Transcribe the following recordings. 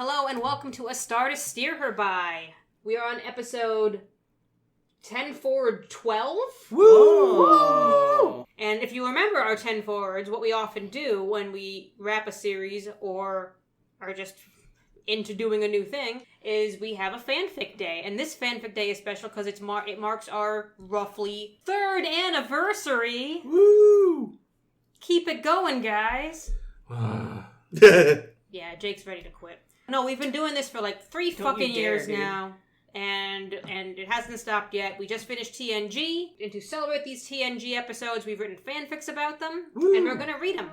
Hello and welcome to A Star to Steer Her By. We are on episode 10 forward 12. Woo! And if you remember our 10 forwards, what we often do when we wrap a series or are just into doing a new thing is we have a fanfic day. And this fanfic day is special because it marks our roughly 3rd anniversary. Woo! Keep it going, guys. Yeah, Jake's ready to quit. No, we've been doing this for like 3 fucking years now. And it hasn't stopped yet. We just finished TNG. And to celebrate these TNG episodes, we've written fanfics about them. Woo. And we're going to read them.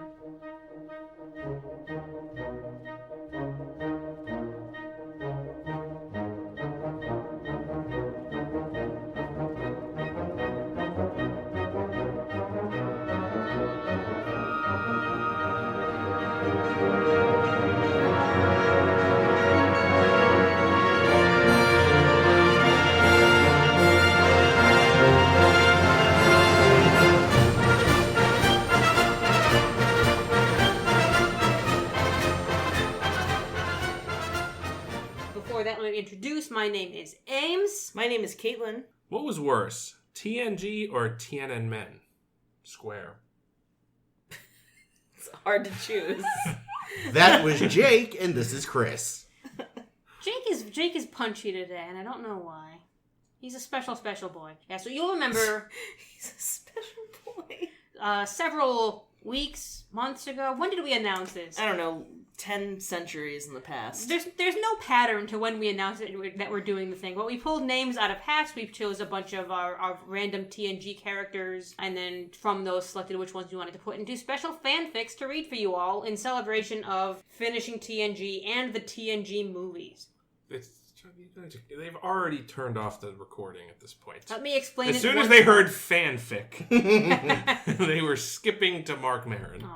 Introduce. My name is Ames. My name is Caitlin. What was worse, TNG or Tiananmen Square? It's hard to choose. That was Jake, and this is Chris. Jake is punchy today, and I don't know why. He's a special boy. Yeah, so you'll remember... He's a special boy. Several weeks, months ago. When did we announce this? I don't know. 10 centuries in the past. There's no pattern to when we announced that we're doing the thing. But we pulled names out of hats. We chose a bunch of our random TNG characters, and then from those selected which ones we wanted to put into special fanfics to read for you all in celebration of finishing TNG and the TNG movies. They've already turned off the recording at this point. Let me explain as soon as they heard fanfic, they were skipping to Mark Maron.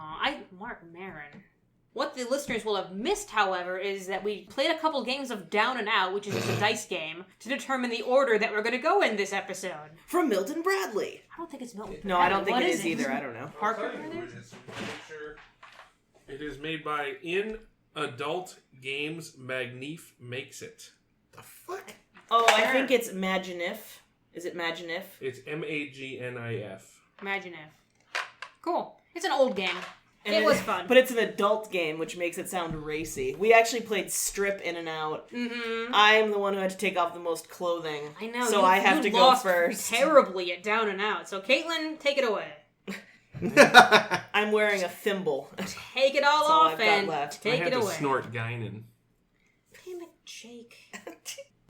Mark Maron. What the listeners will have missed, however, is that we played a couple games of Down and Out, which is just a dice game, to determine the order that we're going to go in this episode. From Milton Bradley. I don't think it's Milton Bradley. No, I don't think it is either. I don't know. Parker? It is made by In Adult Games. Magnif makes it. The fuck? Oh, I think it's Maginif. Is it Maginif? It's Magnif. Maginif. Cool. It's an old game. And it was fun. But it's an adult game, which makes it sound racy. We actually played Strip In and Out. Mm-hmm. I'm the one who had to take off the most clothing. I know. So I have to go first. Terribly at Down and Out. So Caitlin, take it away. I'm wearing a thimble. Take it all off and take it away. I had to snort Guinan. Damn it, Jake.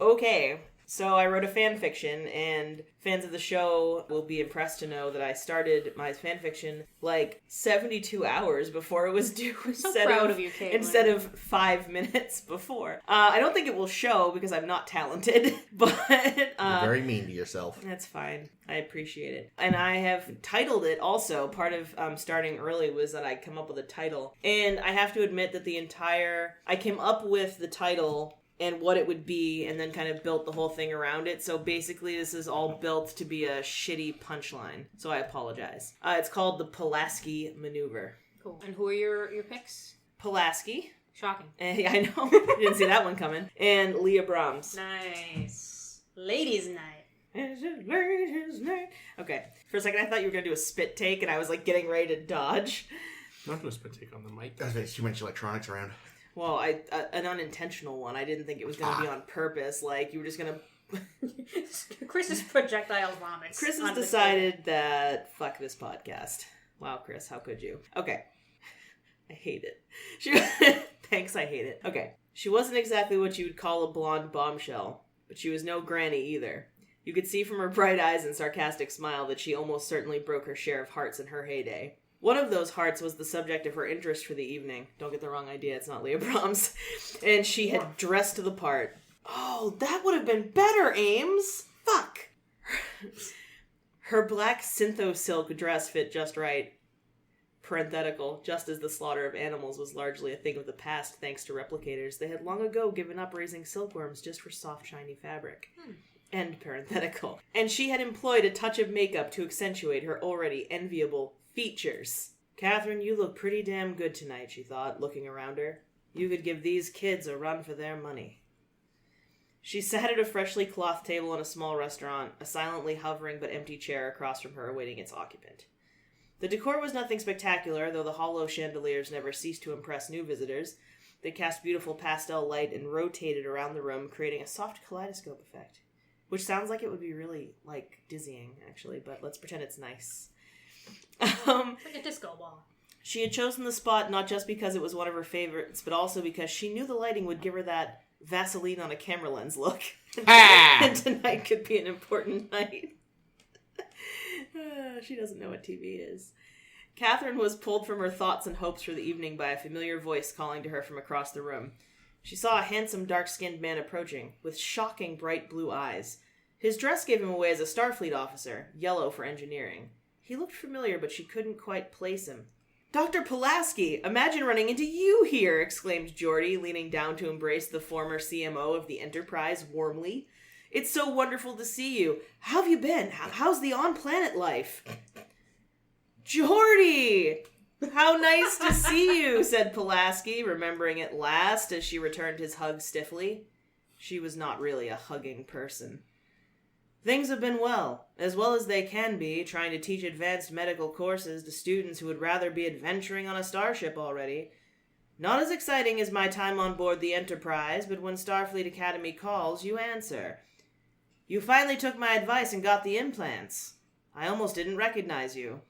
Okay. So I wrote a fan fiction, and fans of the show will be impressed to know that I started my fan fiction like 72 hours before it was due. I'm so proud of you, Caitlin. Instead of 5 minutes before. I don't think it will show because I'm not talented, but... You're very mean to yourself. That's fine. I appreciate it. And I have titled it also. Part of starting early was that I come up with a title. And I have to admit that I came up with the title and what it would be, and then kind of built the whole thing around it. So basically, this is all built to be a shitty punchline. So I apologize. It's called the Pulaski Maneuver. Cool. And who are your picks? Pulaski. Shocking. I know. Didn't see that one coming. And Leah Brahms. Nice. Ladies' night. Ladies' night. Okay. For a second, I thought you were going to do a spit take, and I was like getting ready to dodge. Not do a spit take on the mic. There's too much electronics around. Well, an unintentional one. I didn't think it was going to be on purpose. Like, you were just going to... Chris's projectile vomits. Chris has decided that, fuck this podcast. Wow, Chris, how could you? Okay. I hate it. Thanks, I hate it. Okay. She wasn't exactly what you would call a blonde bombshell, but she was no granny either. You could see from her bright eyes and sarcastic smile that she almost certainly broke her share of hearts in her heyday. One of those hearts was the subject of her interest for the evening. Don't get the wrong idea, it's not Leah Brahms. And she had dressed to the part. Oh, that would have been better, Ames! Fuck! Her black syntho silk dress fit just right. Parenthetical, just as the slaughter of animals was largely a thing of the past thanks to replicators, they had long ago given up raising silkworms just for soft, shiny fabric. End parenthetical. And she had employed a touch of makeup to accentuate her already enviable features. Catherine, you look pretty damn good tonight, she thought, looking around her. You could give these kids a run for their money. She sat at a freshly clothed table in a small restaurant, a silently hovering but empty chair across from her awaiting its occupant. The decor was nothing spectacular, though the hollow chandeliers never ceased to impress new visitors. They cast beautiful pastel light and rotated around the room, creating a soft kaleidoscope effect. Which sounds like it would be really, dizzying, actually, but let's pretend it's nice. It's like a disco ball. She had chosen the spot not just because it was one of her favorites, but also because she knew the lighting would give her that Vaseline on a camera lens look. And tonight could be an important night. She doesn't know what TV is. Catherine was pulled from her thoughts and hopes for the evening by a familiar voice calling to her from across the room. She saw a handsome, dark-skinned man approaching, with shocking, bright blue eyes. His dress gave him away as a Starfleet officer, yellow for engineering. He looked familiar, but she couldn't quite place him. "Dr. Pulaski! Imagine running into you here!" exclaimed Geordi, leaning down to embrace the former CMO of the Enterprise warmly. "It's so wonderful to see you. How have you been? How's the on-planet life?" "Geordi! How nice to see you," said Pulaski, remembering at last as she returned his hug stiffly. She was not really a hugging person. "Things have been well as they can be, trying to teach advanced medical courses to students who would rather be adventuring on a starship already. Not as exciting as my time on board the Enterprise, but when Starfleet Academy calls, you answer. You finally took my advice and got the implants. I almost didn't recognize you."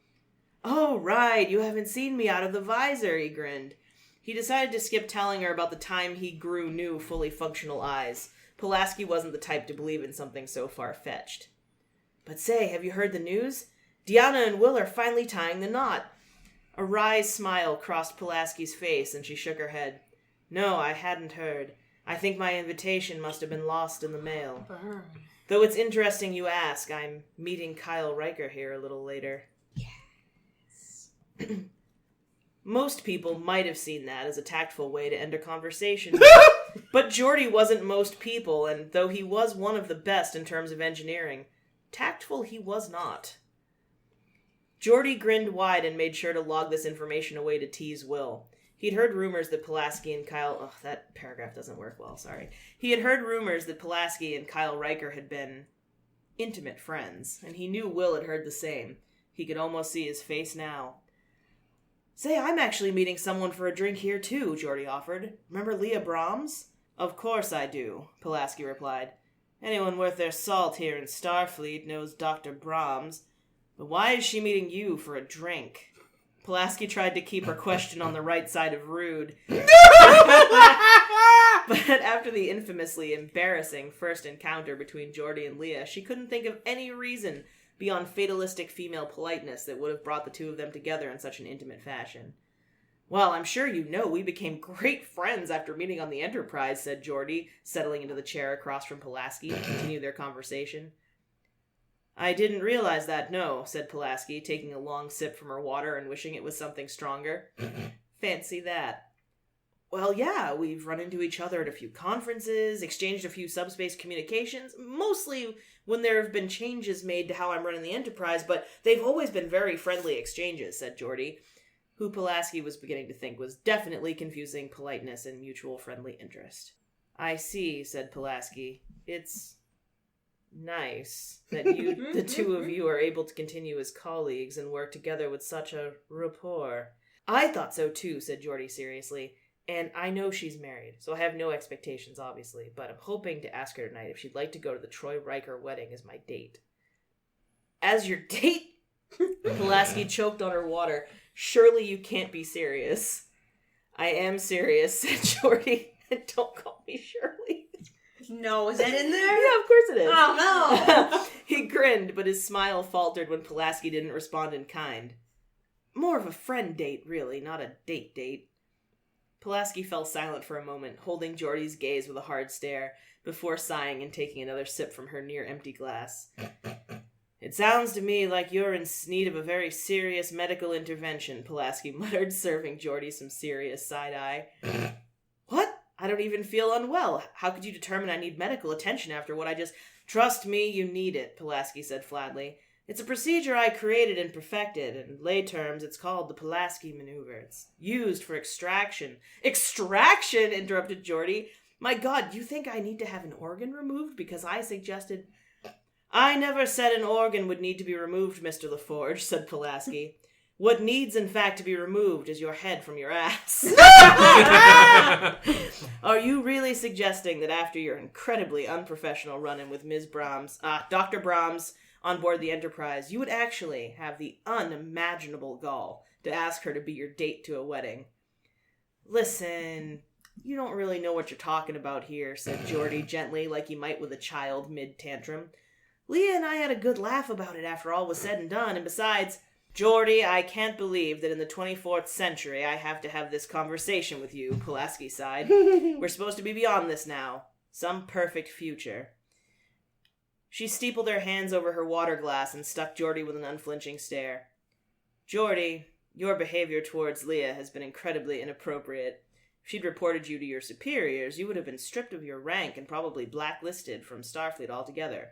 "Oh, right, you haven't seen me out of the visor," he grinned. He decided to skip telling her about the time he grew new, fully functional eyes. Pulaski wasn't the type to believe in something so far-fetched. "But say, have you heard the news? Deanna and Will are finally tying the knot." A wry smile crossed Pulaski's face, and she shook her head. "No, I hadn't heard. I think my invitation must have been lost in the mail. Burn. Though it's interesting you ask, I'm meeting Kyle Riker here a little later." Most people might have seen that as a tactful way to end a conversation. But Geordi wasn't most people, and though he was one of the best in terms of engineering, tactful he was not. Geordi grinned wide and made sure to log this information away to tease Will. He'd heard rumors that Pulaski and Kyle... Oh, that paragraph doesn't work well, sorry. He had heard rumors that Pulaski and Kyle Riker had been intimate friends, and he knew Will had heard the same. He could almost see his face now. "Say, I'm actually meeting someone for a drink here, too," Geordi offered. "Remember Leah Brahms?" "Of course I do," Pulaski replied. "Anyone worth their salt here in Starfleet knows Dr. Brahms. But why is she meeting you for a drink?" Pulaski tried to keep her question on the right side of rude. But after the infamously embarrassing first encounter between Geordi and Leah, she couldn't think of any reason beyond fatalistic female politeness that would have brought the two of them together in such an intimate fashion. "Well, I'm sure you know we became great friends after meeting on the Enterprise," said Geordi, settling into the chair across from Pulaski to continue their conversation. "I didn't realize that, no," said Pulaski, taking a long sip from her water and wishing it was something stronger. "Fancy that." "Well, yeah, we've run into each other at a few conferences, exchanged a few subspace communications, mostly when there have been changes made to how I'm running the Enterprise, but they've always been very friendly exchanges," said Geordi, who Pulaski was beginning to think was definitely confusing politeness and mutual friendly interest. "I see," said Pulaski. "It's nice that the two of you are able to continue as colleagues and work together with such a rapport." "I thought so too," said Geordi seriously. "And I know she's married, so I have no expectations, obviously, but I'm hoping to ask her tonight if she'd like to go to the Troy Riker wedding as my date." "As your date?" Pulaski choked on her water. "Surely you can't be serious." "I am serious," said Geordi. "And don't call me Shirley." No, is that in there? Yeah, of course it is. Oh, no. He grinned, but his smile faltered when Pulaski didn't respond in kind. "More of a friend date, really, not a date. Pulaski fell silent for a moment, holding Geordi's gaze with a hard stare, before sighing and taking another sip from her near-empty glass. "It sounds to me like you're in need of a very serious medical intervention," Pulaski muttered, serving Geordi some serious side-eye. "What? I don't even feel unwell. How could you determine I need medical attention after what I just..." "Trust me, you need it," Pulaski said flatly. It's a procedure I created and perfected. In lay terms, it's called the Pulaski maneuver. It's used for extraction. Extraction? Interrupted Geordie. My God, you think I need to have an organ removed because I suggested... I never said an organ would need to be removed, Mr. LaForge, said Pulaski. What needs, in fact, to be removed is your head from your ass. Are you really suggesting that after your incredibly unprofessional run-in with Dr. Brahms, on board the Enterprise, you would actually have the unimaginable gall to ask her to be your date to a wedding? Listen, you don't really know what you're talking about here, said Geordie gently, like you might with a child mid-tantrum. Leah and I had a good laugh about it after all was said and done, and besides... Geordie, I can't believe that in the 24th century I have to have this conversation with you, Pulaski sighed. We're supposed to be beyond this now. Some perfect future. She steepled her hands over her water glass and stuck Geordie with an unflinching stare. Geordie, your behavior towards Leah has been incredibly inappropriate. If she'd reported you to your superiors, you would have been stripped of your rank and probably blacklisted from Starfleet altogether.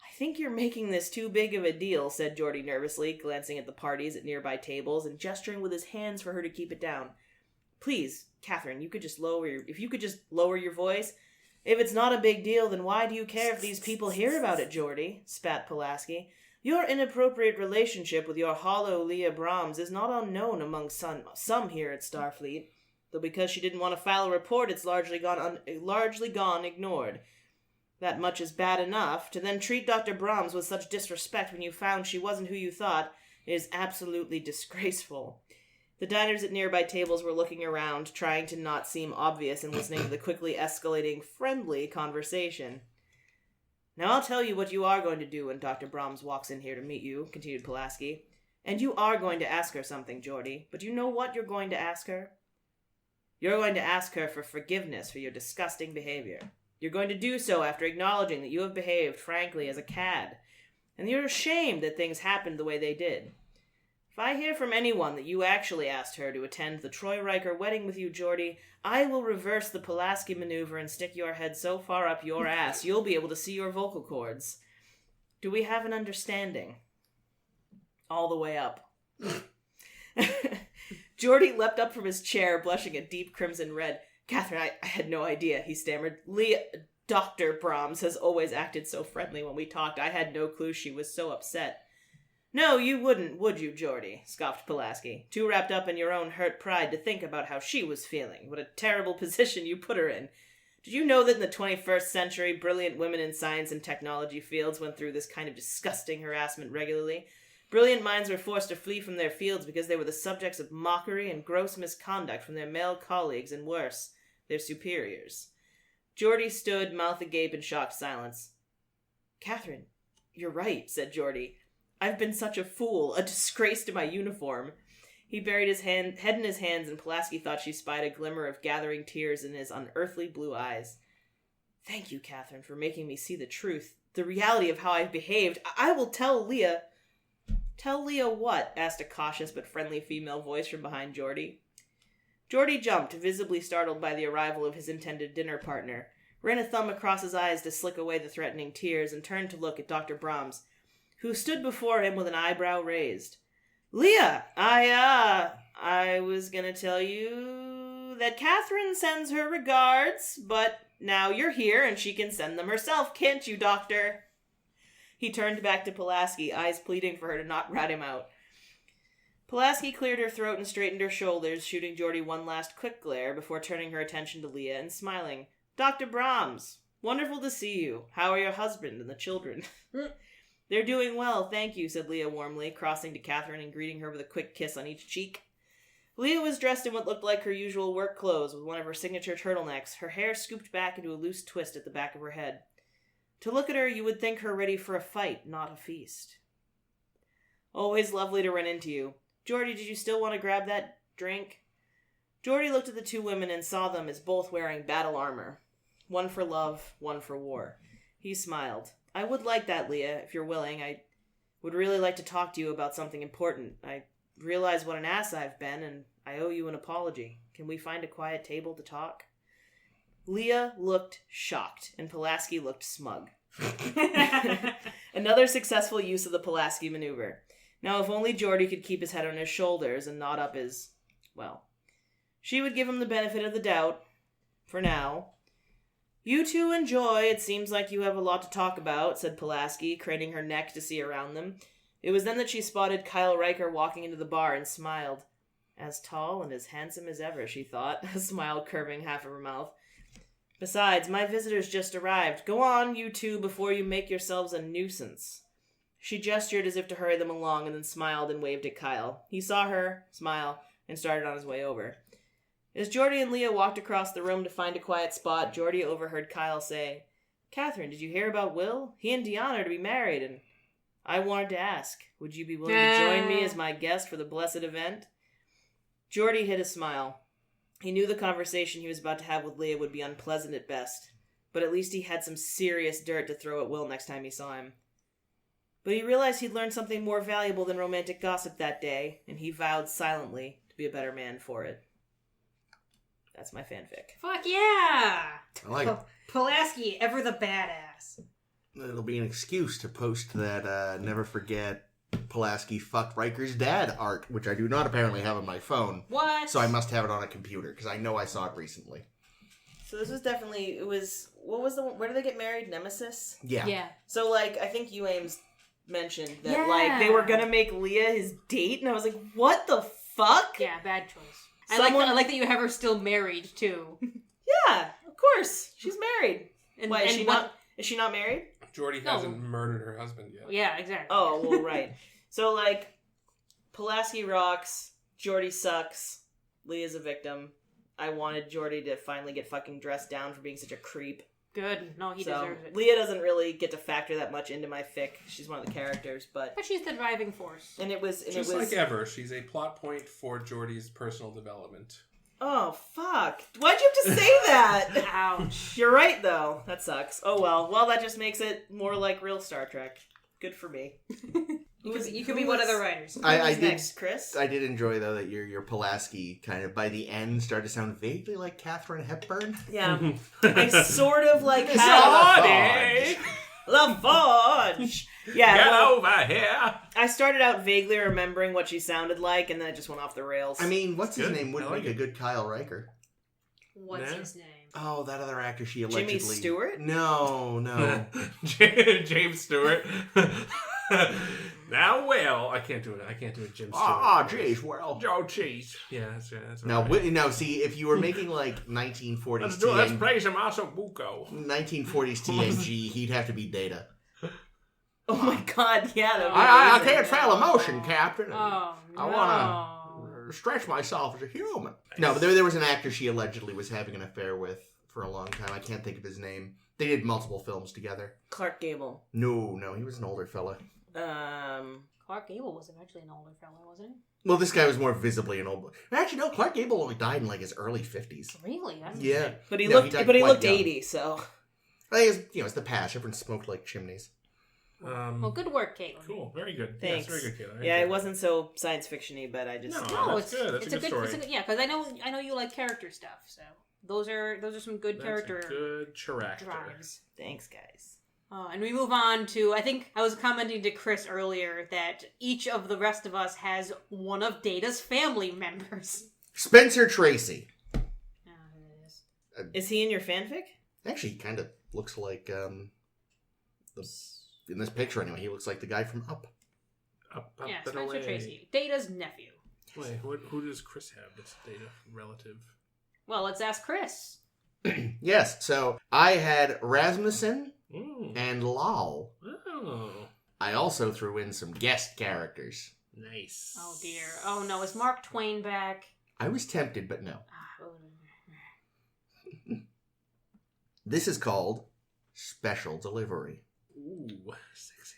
I think you're making this too big of a deal, said Geordie nervously, glancing at the parties at nearby tables and gesturing with his hands for her to keep it down. Please, Catherine, if you could just lower your voice. If it's not a big deal, then why do you care if these people hear about it, Geordie? Spat Pulaski. Your inappropriate relationship with your hollow Leah Brahms is not unknown among some here at Starfleet, though because she didn't want to file a report, it's largely gone ignored. That much is bad enough. To then treat Dr. Brahms with such disrespect when you found she wasn't who you thought is absolutely disgraceful. The diners at nearby tables were looking around, trying to not seem obvious and listening to the quickly escalating, friendly conversation. Now I'll tell you what you are going to do when Dr. Brahms walks in here to meet you, continued Pulaski. And you are going to ask her something, Geordie. But you know what you're going to ask her? You're going to ask her for forgiveness for your disgusting behavior. You're going to do so after acknowledging that you have behaved, frankly, as a cad, and you're ashamed that things happened the way they did. If I hear from anyone that you actually asked her to attend the Troy Riker wedding with you, Geordie, I will reverse the Pulaski maneuver and stick your head so far up your ass you'll be able to see your vocal cords. Do we have an understanding? All the way up. Geordie leapt up from his chair, blushing a deep crimson red. Catherine, I had no idea, he stammered. Dr. Brahms has always acted so friendly when we talked. I had no clue she was so upset. No, you wouldn't, would you, Geordie? Scoffed Pulaski, too wrapped up in your own hurt pride to think about how she was feeling. What a terrible position you put her in. Did you know that in the 21st century, brilliant women in science and technology fields went through this kind of disgusting harassment regularly? Brilliant minds were forced to flee from their fields because they were the subjects of mockery and gross misconduct from their male colleagues and worse, their superiors. Geordie stood, mouth agape in shocked silence. Catherine, you're right, said Geordie. I've been such a fool, a disgrace to my uniform. He buried his head in his hands, and Pulaski thought she spied a glimmer of gathering tears in his unearthly blue eyes. Thank you, Catherine, for making me see the truth, the reality of how I've behaved. I will tell Leah. Tell Leah what? Asked a cautious but friendly female voice from behind Geordie. Geordie jumped, visibly startled by the arrival of his intended dinner partner, ran a thumb across his eyes to slick away the threatening tears, and turned to look at Dr. Brahms, who stood before him with an eyebrow raised. Leah, I was gonna tell you that Catherine sends her regards, but now you're here and she can send them herself, can't you, Doctor? He turned back to Pulaski, eyes pleading for her to not rat him out. Pulaski cleared her throat and straightened her shoulders, shooting Geordie one last quick glare before turning her attention to Leah and smiling. Dr. Brahms, wonderful to see you. How are your husband and the children? They're doing well, thank you, said Leah warmly, crossing to Catherine and greeting her with a quick kiss on each cheek. Leah was dressed in what looked like her usual work clothes, with one of her signature turtlenecks, her hair scooped back into a loose twist at the back of her head. To look at her, you would think her ready for a fight, not a feast. Always lovely to run into you. Geordie, did you still want to grab that drink? Geordie looked at the two women and saw them as both wearing battle armor. One for love, one for war. He smiled. I would like that, Leah, if you're willing. I would really like to talk to you about something important. I realize what an ass I've been, and I owe you an apology. Can we find a quiet table to talk? Leah looked shocked, and Pulaski looked smug. Another successful use of the Pulaski maneuver. Now, if only Geordie could keep his head on his shoulders and not up his... well... She would give him the benefit of the doubt. For now. "You two enjoy. It seems like you have a lot to talk about," said Pulaski, craning her neck to see around them. It was then that she spotted Kyle Riker walking into the bar and smiled. As tall and as handsome as ever, she thought, a smile curving half of her mouth. "Besides, my visitors just arrived. Go on, you two, before you make yourselves a nuisance." She gestured as if to hurry them along and then smiled and waved at Kyle. He saw her, smile, and started on his way over. As Geordie and Leah walked across the room to find a quiet spot, Geordie overheard Kyle say, "Catherine, did you hear about Will? He and Deanna are to be married, and I wanted to ask, would you be willing to join me as my guest for the blessed event?" Geordie hid a smile. He knew the conversation he was about to have with Leah would be unpleasant at best, but at least he had some serious dirt to throw at Will next time he saw him. But he realized he'd learned something more valuable than romantic gossip that day, and he vowed silently to be a better man for it. That's my fanfic. Fuck yeah! I like it. Pulaski, ever the badass. It'll be an excuse to post that never forget Pulaski fucked Riker's dad art, which I do not apparently have on my phone. What? So I must have it on a computer, because I know I saw it recently. So this was definitely, where did they get married? Nemesis? Yeah. Yeah. So, I think you, Ames, mentioned that, Yeah. they were gonna make Leah his date, and I was like, what the fuck? Yeah, bad choice. Someone- I like that you have her still married, too. Yeah, of course. She's married. And, Why, is and she what- not? Is she not married? Geordie No. hasn't murdered her husband yet. Yeah, exactly. Oh, well, right. So, Pulaski rocks, Geordie sucks, Leah's a victim. I wanted Geordie to finally get fucking dressed down for being such a creep. Good. No, he So, deserves it. Leah doesn't really get to factor that much into my fic. She's one of the characters, but... But she's the driving force. And it was... Just like ever, she's a plot point for Geordie's personal development. Oh, fuck. Why'd you have to say that? Ouch. You're right, though. That sucks. Oh, well. Well, that just makes it more like real Star Trek. Good for me. You could be one of the writers. I Who's did- next, Chris? I did enjoy, though, that your Pulaski kind of, by the end, started to sound vaguely like Katharine Hepburn. Yeah. I sort of It's had... Geordie! LaForge! Yeah, Get well, over here! I started out vaguely remembering what she sounded like, and then it just went off the rails. I mean, what's his Good. name? Would I like make a it. good Kyle Riker. What's Nah. his name? Oh, that other actor she Jimmy allegedly... Stewart? No. James Stewart. Now, well, I can't do it. I can't do it, Jim Stewart. Jeez, well. Joe Cheese. Yeah, that's Now, right. now, see, if you were making, 1940s Let's play some Asobuco. 1940s TNG, he'd have to be Data. Oh my god, yeah. That would be I amazing. can't fail emotion, Captain. Oh, no. I want to stretch myself as a human. No, but there was an actor she allegedly was having an affair with for a long time. I can't think of his name. They did multiple films together. Clark Gable. No, he was an older fella. Clark Gable was eventually an older fellow, wasn't Well, this guy was more visibly an old... Actually, no, Clark Gable only died in, his early 50s. he? Really? That's Yeah. insane. But he No, he looked died but he quite looked young. 80, so I think it's the past. Everyone smoked like chimneys. Well, good work, Caitlin. Cool. Very good. thanks. Yes, very good, Kayla. yeah, it wasn't so science fiction-y, but I just No. No, That's it's good. That's it's a good story. It's a good, yeah, because I know you like character stuff, so those are some good That's character a good character. drives. Thanks, guys. And we move on to, I think I was commenting to Chris earlier that each of the rest of us has one of Data's family members. Spencer Tracy. Is he in your fanfic? Actually, he kind of looks like, in this picture anyway, he looks like the guy from Up. Up, Yeah, and Spencer away. Tracy, Data's nephew. Wait, who does Chris have that's Data relative? Well, let's ask Chris. Yes, so I had Rasmussen Mm. and Lal. Oh, I also threw in some guest characters. nice. Oh dear. Oh no, is Mark Twain back? I was tempted, but no. Ah, oh. This is called Special Delivery. Ooh, sexy.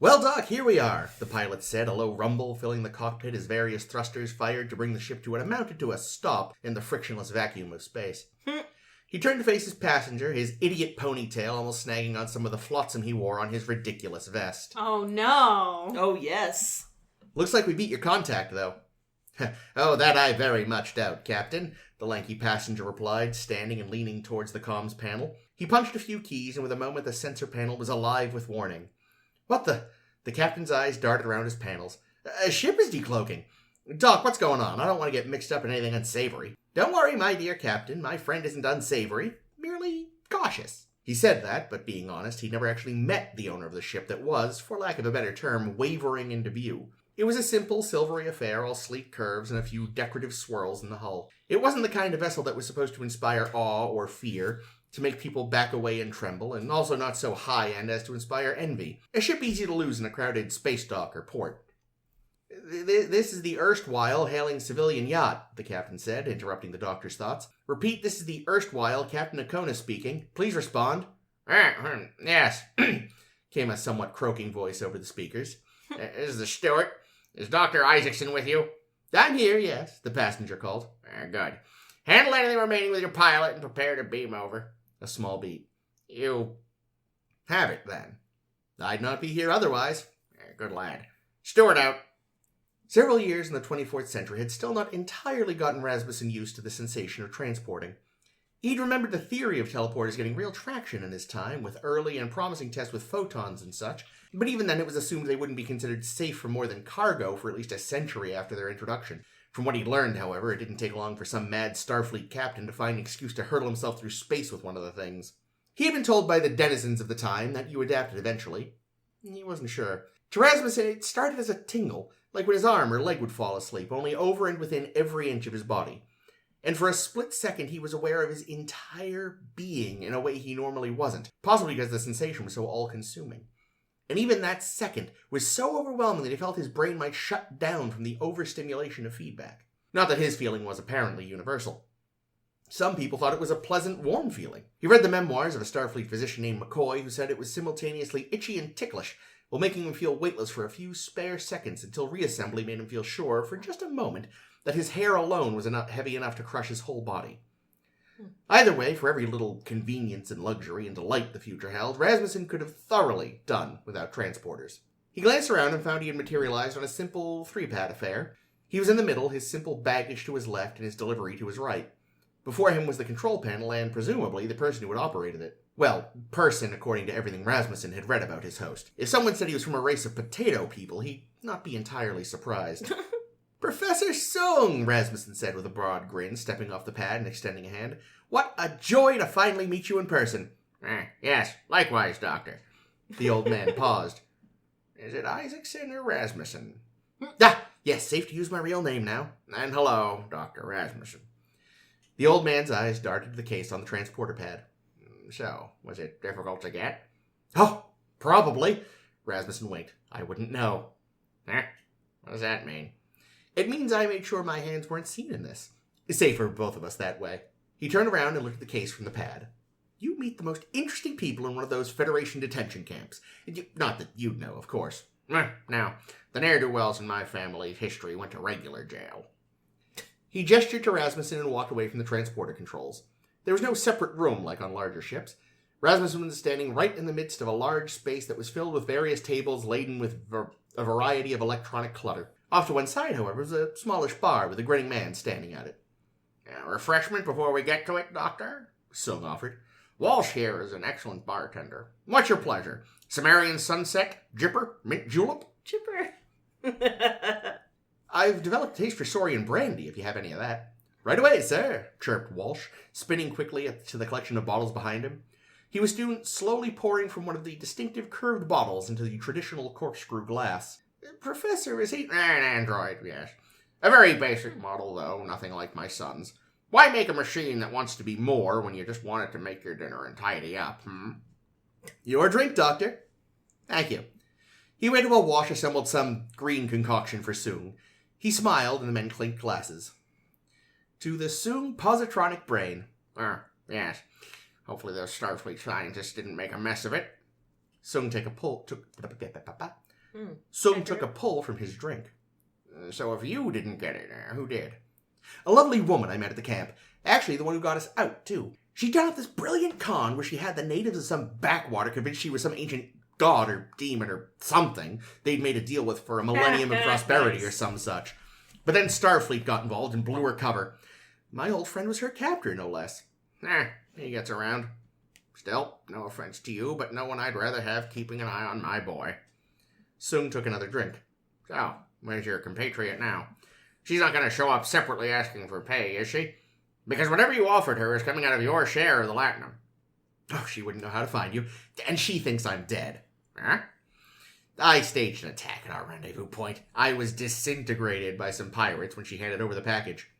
Well, Doc, here we are, the pilot said, a low rumble filling the cockpit as various thrusters fired to bring the ship to what amounted to a stop in the frictionless vacuum of space. He turned to face his passenger, his idiot ponytail almost snagging on some of the flotsam he wore on his ridiculous vest. Oh no. Oh, yes. Looks like we beat your contact, though. Oh, that I very much doubt, Captain, the lanky passenger replied, standing and leaning towards the comms panel. He punched a few keys, and with a moment the sensor panel was alive with warning. What the? The captain's eyes darted around his panels. A ship is decloaking. Doc, what's going on? I don't want to get mixed up in anything unsavory. Don't worry, my dear captain. My friend isn't unsavory. Merely cautious. He said that, but being honest, he'd never actually met the owner of the ship that was, for lack of a better term, wavering into view. It was a simple, silvery affair, all sleek curves and a few decorative swirls in the hull. It wasn't the kind of vessel that was supposed to inspire awe or fear, to make people back away and tremble, and also not so high-end as to inspire envy. A ship easy to lose in a crowded space dock or port. This is the erstwhile hailing civilian yacht, the captain said, interrupting the doctor's thoughts. Repeat, this is the erstwhile Captain Akona speaking. Please respond. Yes, came a somewhat croaking voice over the speakers. This is the steward. Is Dr. Isaacson with you? I'm here, yes, the passenger called. Good. Handle anything remaining with your pilot and prepare to beam over. A small beat. You have it, then. I'd not be here otherwise. Good lad. Steward out. Several years in the 24th century had still not entirely gotten Rasmussen used to the sensation of transporting. He'd remembered the theory of teleporters getting real traction in his time, with early and promising tests with photons and such, but even then it was assumed they wouldn't be considered safe for more than cargo for at least a century after their introduction. From what he'd learned, however, it didn't take long for some mad Starfleet captain to find an excuse to hurtle himself through space with one of the things. He had been told by the denizens of the time that you adapted eventually. He wasn't sure. To Rasmussen, it started as a tingle, like when his arm or leg would fall asleep, only over and within every inch of his body. And for a split second, he was aware of his entire being in a way he normally wasn't, possibly because the sensation was so all-consuming. And even that second was so overwhelming that he felt his brain might shut down from the overstimulation of feedback. Not that his feeling was apparently universal. Some people thought it was a pleasant, warm feeling. He read the memoirs of a Starfleet physician named McCoy who said it was simultaneously itchy and ticklish, while making him feel weightless for a few spare seconds until reassembly made him feel sure, for just a moment, that his hair alone was heavy enough to crush his whole body. Either way, for every little convenience and luxury and delight the future held, Rasmussen could have thoroughly done without transporters. He glanced around and found he had materialized on a simple three-pad affair. He was in the middle, his simple baggage to his left and his delivery to his right. Before him was the control panel and, presumably, the person who had operated it. Well, person according to everything Rasmussen had read about his host. If someone said he was from a race of potato people, he'd not be entirely surprised. Professor Soong, Rasmussen said with a broad grin, stepping off the pad and extending a hand. What a joy to finally meet you in person. Yes, likewise, Doctor. The old man paused. Is it Isaacson or Rasmussen? Yes, safe to use my real name now. And hello, Dr. Rasmussen. The old man's eyes darted to the case on the transporter pad. So, was it difficult to get? Oh, probably. Rasmussen winked. I wouldn't know. What does that mean? It means I made sure my hands weren't seen in this. It's safer for both of us that way. He turned around and looked at the case from the pad. You meet the most interesting people in one of those Federation detention camps. Not that you'd know, of course. Now, the ne'er-do-wells in my family's history went to regular jail. He gestured to Rasmussen and walked away from the transporter controls. There was no separate room like on larger ships. Rasmussen was standing right in the midst of a large space that was filled with various tables laden with a variety of electronic clutter. Off to one side, however, was a smallish bar with a grinning man standing at it. Refreshment before we get to it, Doctor? Soong offered. Walsh here is an excellent bartender. What's your pleasure? Sumerian sunset, jipper, mint julep? Chipper. I've developed a taste for Saurian brandy, if you have any of that. Right away, sir, chirped Walsh, spinning quickly to the collection of bottles behind him. He was soon slowly pouring from one of the distinctive curved bottles into the traditional corkscrew glass. Professor, is he? An android, yes. A very basic model, though, nothing like my son's. Why make a machine that wants to be more when you just want it to make your dinner and tidy up, Your drink, Doctor. Thank you. He waited while Walsh assembled some green concoction for Soong. He smiled, and the men clinked glasses. To the Soong positronic brain. Yes. Hopefully those Starfleet scientists didn't make a mess of it. Soong took a pull from his drink. So if you didn't get it, who did? A lovely woman I met at the camp. Actually, the one who got us out, too. She done up this brilliant con where she had the natives of some backwater convinced she was some ancient god or demon or something they'd made a deal with for a millennium of prosperity or some such. But then Starfleet got involved and blew her cover. My old friend was her captor, no less. He gets around. Still, no offense to you, but no one I'd rather have keeping an eye on my boy. Soong took another drink. So, where's your compatriot now? She's not going to show up separately asking for pay, is she? Because whatever you offered her is coming out of your share of the latinum. Oh, she wouldn't know how to find you, and she thinks I'm dead. Huh? I staged an attack at our rendezvous point. I was disintegrated by some pirates when she handed over the package.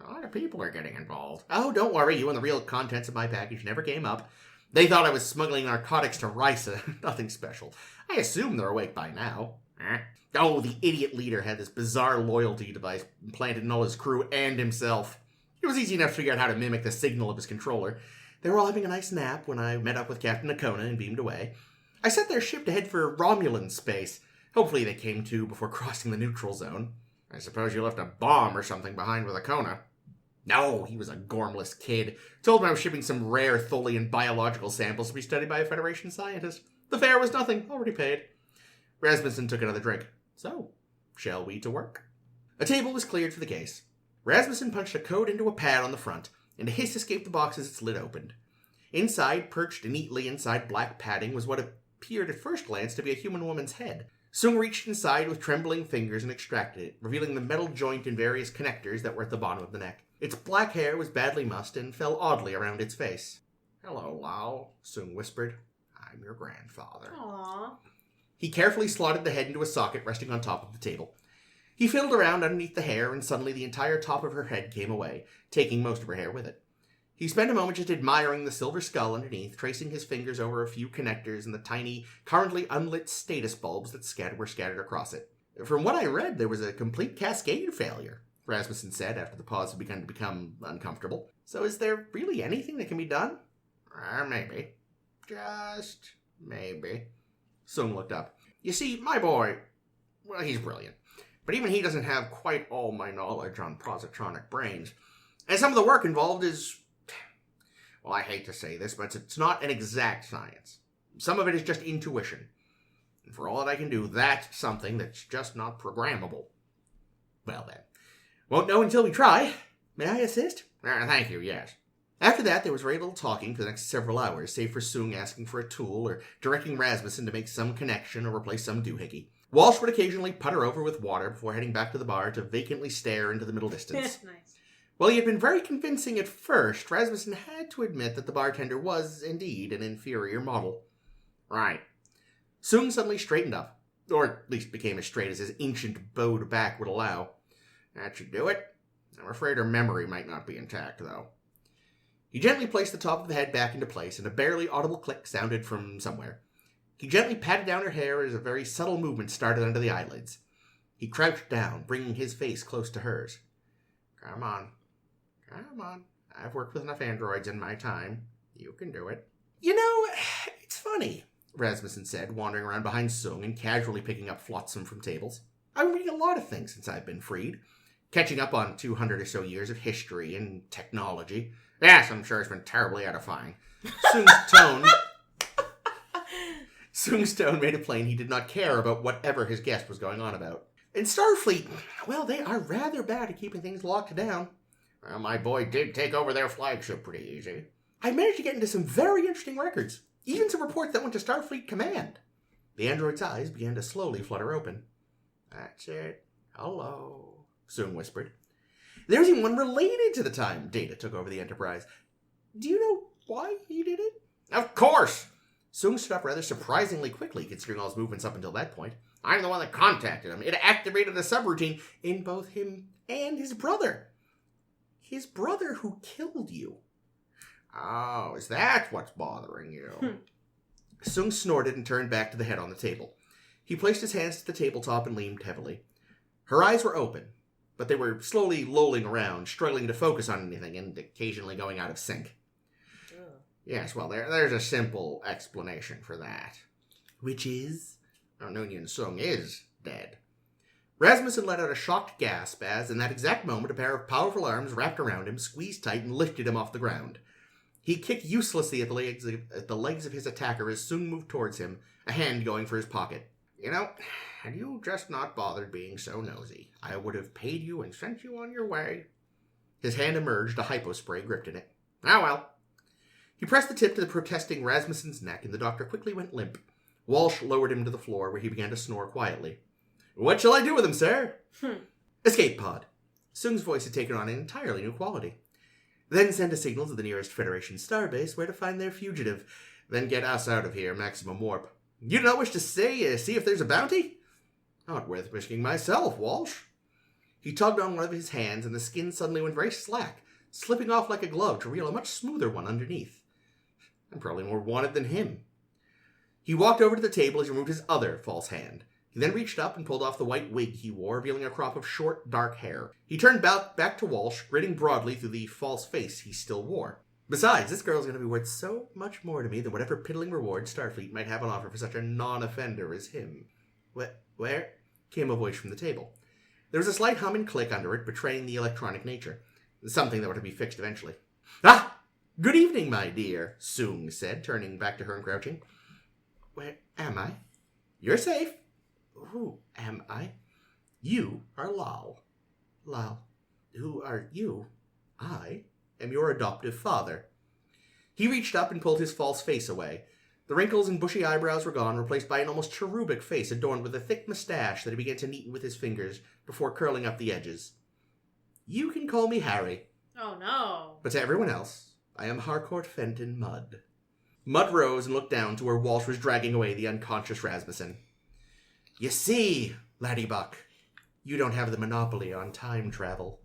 A lot of people are getting involved. Oh, don't worry, you and the real contents of my package never came up. They thought I was smuggling narcotics to Risa. Nothing special. I assume they're awake by now. Huh? Oh, the idiot leader had this bizarre loyalty device implanted in all his crew and himself. It was easy enough to figure out how to mimic the signal of his controller. They were all having a nice nap when I met up with Captain Nakona and beamed away. I set their ship to head for Romulan space. Hopefully they came to before crossing the neutral zone. I suppose you left a bomb or something behind with Akona. No, he was a gormless kid. Told him I was shipping some rare Tholian biological samples to be studied by a Federation scientist. The fare was nothing, already paid. Rasmussen took another drink. So, shall we to work? A table was cleared for the case. Rasmussen punched a code into a pad on the front, and a hiss escaped the box as its lid opened. Inside, perched neatly inside black padding, was what appeared at first glance to be a human woman's head. Soong reached inside with trembling fingers and extracted it, revealing the metal joint and various connectors that were at the bottom of the neck. Its black hair was badly mussed and fell oddly around its face. "Hello, Lau," Soong whispered. "I'm your grandfather." Aww. He carefully slotted the head into a socket resting on top of the table. He fiddled around underneath the hair, and suddenly the entire top of her head came away, taking most of her hair with it. He spent a moment just admiring the silver skull underneath, tracing his fingers over a few connectors and the tiny, currently unlit status bulbs that were scattered across it. "From what I read, there was a complete cascade failure," Rasmussen said after the pause had begun to become uncomfortable. "So is there really anything that can be done?" Maybe. Just maybe." Soong looked up. "You see, my boy, well, he's brilliant. But even he doesn't have quite all my knowledge on positronic brains. And some of the work involved is, well, I hate to say this, but it's not an exact science. Some of it is just intuition. And for all that I can do, that's something that's just not programmable." "Well then, won't know until we try. May I assist?" Thank you, yes." After that, there was very little talking for the next several hours, save for Soong asking for a tool or directing Rasmussen to make some connection or replace some doohickey. Walsh would occasionally putter over with water before heading back to the bar to vacantly stare into the middle distance. Nice. While he had been very convincing at first, Rasmussen had to admit that the bartender was, indeed, an inferior model. Right. Soong suddenly straightened up, or at least became as straight as his ancient bowed back would allow. "That should do it. I'm afraid her memory might not be intact, though." He gently placed the top of the head back into place, and a barely audible click sounded from somewhere. He gently patted down her hair as a very subtle movement started under the eyelids. He crouched down, bringing his face close to hers. Come on. I've worked with enough androids in my time. You can do it." "You know, it's funny," Rasmussen said, wandering around behind Soong and casually picking up flotsam from tables. "I've been reading a lot of things since I've been freed. Catching up on 200 or so years of history and technology. Yes, I'm sure it's been terribly edifying." Soong's tone made it plain he did not care about whatever his guest was going on about. "And Starfleet, well, they are rather bad at keeping things locked down." "Well, my boy did take over their flagship pretty easy." "I managed to get into some very interesting records, even some reports that went to Starfleet Command." The android's eyes began to slowly flutter open. "That's it. Hello," Soong whispered. "There was even one related to the time Data took over the Enterprise. Do you know why he did it?" "Of course!" Soong stood up rather surprisingly quickly, considering all his movements up until that point. "I'm the one that contacted him. It activated a subroutine in both him and his brother." "His brother who killed you?" "Oh, is that what's bothering you?" Soong snorted and turned back to the head on the table. He placed his hands to the tabletop and leaned heavily. Her eyes were open, but they were slowly lolling around, struggling to focus on anything and occasionally going out of sync. "Yes, well, there's a simple explanation for that." "Which is?" Noonien Soong is dead." Rasmussen let out a shocked gasp as, in that exact moment, a pair of powerful arms wrapped around him, squeezed tight, and lifted him off the ground. He kicked uselessly at the legs of his attacker as Soong moved towards him, a hand going for his pocket. "You know, had you just not bothered being so nosy, I would have paid you and sent you on your way." His hand emerged, a hypospray gripped in it. "Ah, well." He pressed the tip to the protesting Rasmussen's neck, and the doctor quickly went limp. Walsh lowered him to the floor, where he began to snore quietly. What shall I do with him, sir? Escape pod. Soong's voice had taken on an entirely new quality. Then send a signal to the nearest Federation starbase where to find their fugitive. Then get us out of here, maximum warp. You do not wish to see if there's a bounty? Not worth risking myself, Walsh. He tugged on one of his hands, and the skin suddenly went very slack, slipping off like a glove to reveal a much smoother one underneath. I'm probably more wanted than him. He walked over to the table as he removed his other false hand. He then reached up and pulled off the white wig he wore, revealing a crop of short, dark hair. He turned back to Walsh, grinning broadly through the false face he still wore. Besides, this girl's going to be worth so much more to me than whatever piddling reward Starfleet might have on offer for such a non-offender as him. Where? Came a voice from the table. There was a slight hum and click under it, betraying the electronic nature. Something that were to be fixed eventually. Ah! Good evening, my dear, Soongs said, turning back to her and crouching. Where am I? You're safe. Who am I? You are Lal. Lal. Who are you? I am your adoptive father. He reached up and pulled his false face away. The wrinkles and bushy eyebrows were gone, replaced by an almost cherubic face adorned with a thick mustache that he began to neaten with his fingers before curling up the edges. You can call me Harry. Oh, no. But to everyone else, I am Harcourt Fenton Mudd. Mudd rose and looked down to where Walsh was dragging away the unconscious Rasmussen. You see, Laddiebuck, you don't have the monopoly on time travel.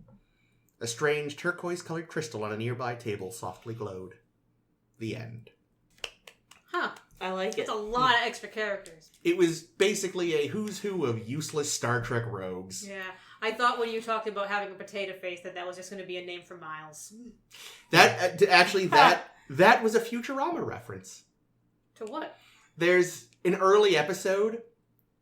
A strange turquoise-colored crystal on a nearby table softly glowed. The end. Huh. I like it. It's a lot of extra characters. It was basically a who's who of useless Star Trek rogues. Yeah. I thought when you talked about having a potato face that was just going to be a name for Miles. That that was a Futurama reference. To what? There's an early episode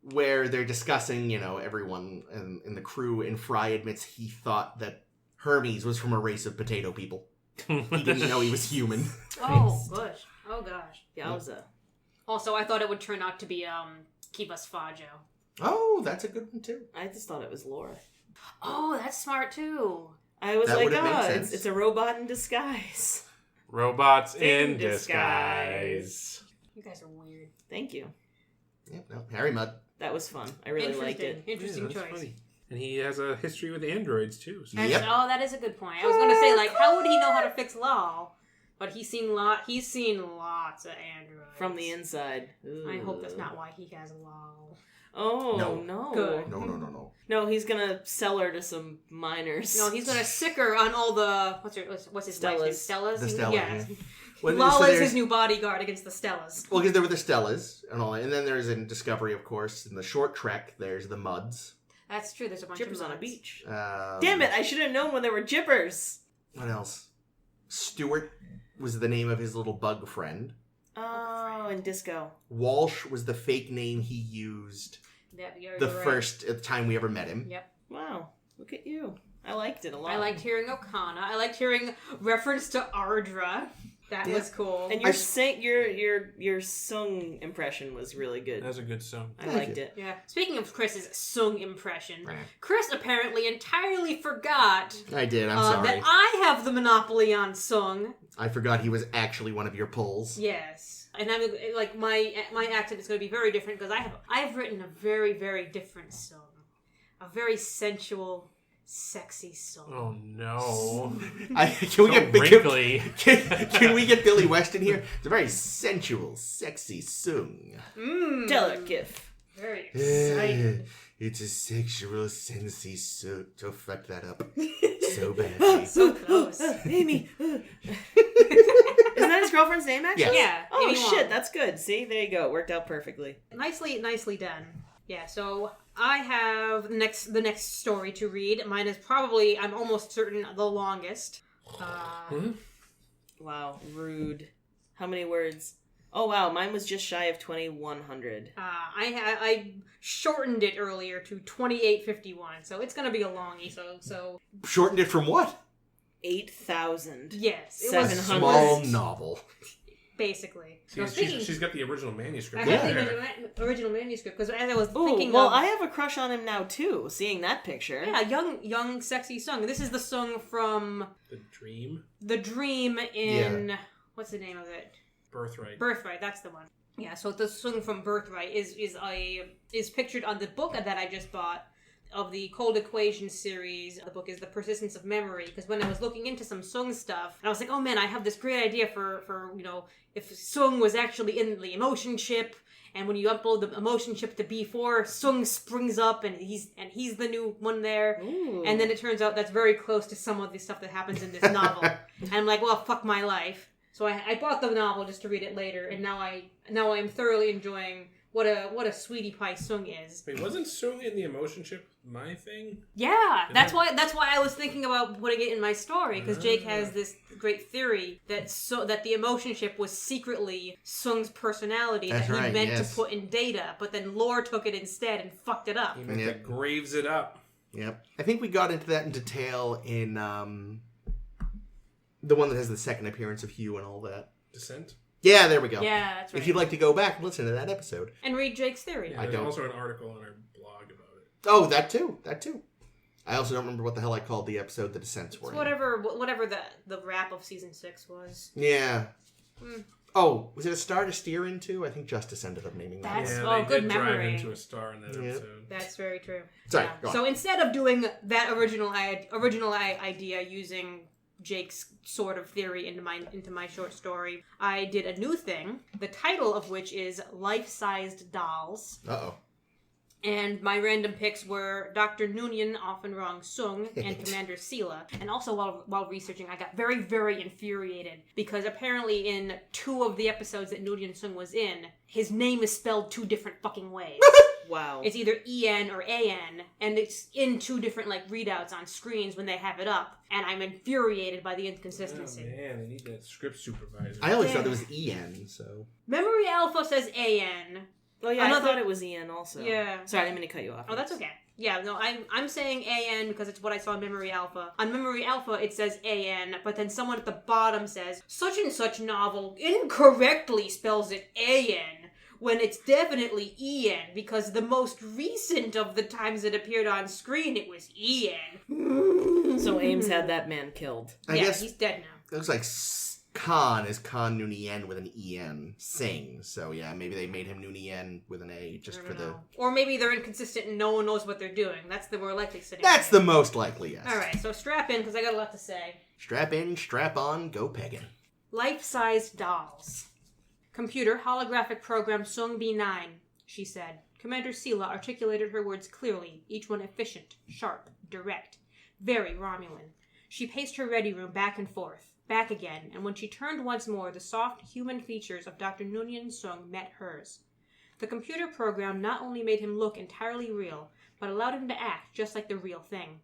where they're discussing, everyone in the crew, and Fry admits he thought that Hermes was from a race of potato people. He didn't know he was human. Oh, gosh. Oh, gosh. Yowza. Also, I thought it would turn out to be, Kivas Fajo. Oh, that's a good one, too. I just thought it was Laura. Oh, that's smart, too. I was That like, would've made oh, sense. it's a robot in disguise. Robots in In disguise. You guys are weird. Thank you. Yep, no, Harry Mudd. That was fun. I really liked it. Interesting Yeah, that's choice. funny. And he has a history with androids, too. So. Yep. Oh, that is a good point. I was going to say, how would he know how to fix Lal? But he's seen lots of androids. From the inside. I hope that's Ooh. not why he has Lal. Oh, No. no. Good. No. No, he's gonna sell her to some miners. No, he's going to sick her on all the... What's his wife's name? Stellas. Stellas? The Stellas, Yeah. yeah. Well, Lal so is there's- his new bodyguard against the Stellas. Well, because there were the Stellas and all that. And then there's in Discovery, of course. In the short trek, there's the Mudds. That's true. There's a bunch Jippers of on a mods. beach. Um, Damn it, I should have known when there were jippers. What else? Stuart was the name of his little bug friend. Oh, and disco. Walsh was the fake name he used You're right. first at the time we ever met him. Yep. Wow, look at you. I liked it a lot. I liked hearing Okana. I liked hearing reference to Ardra. That Yeah. was cool. And your Soong impression was really good. That was a good song. I Thank liked you. it. Yeah. Speaking of Chris's Soong impression, Right. Chris apparently entirely forgot I did, I'm sorry. that I have the monopoly on Soong. I forgot he was actually one of your pulls. Yes. And I'm like my accent is going to be very different because I've written a very, very different song. A very sensual, sexy song. Oh, no. Can we get wrinkly. Can we get Billy West in here? It's a very sensual, sexy song. Delicate. Very excited. It's a sexual, sensy so to fuck that up so badly. So close. Amy. Isn't that his girlfriend's name, actually? Yeah. Oh, Amy Wong. shit, that's good. See, there you go. It worked out perfectly. Nicely done. Yeah, so I have the next story to read. Mine is probably, I'm almost certain, the longest. Wow, rude. How many words? Oh, wow, mine was just shy of 2,100. I shortened it earlier to 2851, so it's gonna be a longie. So Shortened it from what? 8,000. yes, it 700. was Small novel. basically. So She's got the original manuscript. I right have there. the original manuscript because as I was Ooh, thinking well, of, I have a crush on him now, too, seeing that picture. yeah, young, sexy song. This is the song from The Dream. The Dream in what's the name of it? Birthright. Birthright. That's the one. Yeah, so the Soong from Birthright is pictured on the book that I just bought of the Cold Equation series. The book is The Persistence of Memory, because when I was looking into some Soong stuff, and I was like, oh man, I have this great idea for if Soong was actually in the emotion chip, and when you upload the emotion chip to B4, Soong springs up, and he's the new one there. Ooh. And then it turns out that's very close to some of the stuff that happens in this novel. And I'm like, well, fuck my life. So I bought the novel just to read it later, and now I'm thoroughly enjoying what a sweetie pie Soong is. Wait, wasn't Soong in the emotion chip my thing? Yeah, that's why I was thinking about putting it in my story, because Jake has this great theory that the emotion chip was secretly Soong's personality that he meant to put in Data, but then Lore took it instead and fucked it up. He graves it up. Yep. I think we got into that in detail in the one that has the second appearance of Hugh and all that. Descent? Yeah, there we go. Yeah, that's right. If you'd like to go back and listen to that episode. And read Jake's theory. Yeah, there's also an article on our blog about it. Oh, that too. I also don't remember what the hell I called the episode the Descents were in. Whatever the wrap of season 6 was. Yeah. Oh, was it a star to steer into? I think Justice ended up naming that. They good did memory. drive into a star in that episode. That's very true. Sorry, go on. So instead of doing that original idea using Jake's sort of theory into my short story, I did a new thing, the title of which is Life-Sized Dolls. Uh-oh. And my random picks were Dr. Noonien, often wrong, Soong, and Commander Sela. And also while researching, I got very, very infuriated, because apparently in 2 of the episodes that Noonien Soong was in, his name is spelled 2 different fucking ways. Wow. It's either E-N or A-N, and it's in 2 different readouts on screens when they have it up, and I'm infuriated by the inconsistency. Oh man, they need that script supervisor. I always thought it was E-N, so... Memory Alpha says A-N. Oh yeah, I thought it was Ian also. Yeah. Sorry, I didn't mean to cut you off. Oh, that's okay. Yeah, no, I'm saying A-N because it's what I saw in Memory Alpha. On Memory Alpha, it says A-N, but then someone at the bottom says, such and such novel incorrectly spells it A-N, when it's definitely E-N, because the most recent of the times it appeared on screen, it was E-N. So Ames had that man killed. I guess he's dead now. it looks like Khan is Khan Noonien with an E-N. Sing. So yeah, maybe they made him Noonien with an A just for the... Or maybe they're inconsistent and no one knows what they're doing. That's the more likely scenario. That's the most likely, yes. Alright, so strap in, because I got a lot to say. Strap in, strap on, go pegging. Life-sized dolls. Computer holographic program Soong B9, she said. Commander Sela articulated her words clearly, each one efficient, sharp, direct, very Romulan. She paced her ready room back and forth, back again, and when she turned once more, the soft, human features of Dr. Noonien Soong met hers. The computer program not only made him look entirely real, but allowed him to act just like the real thing.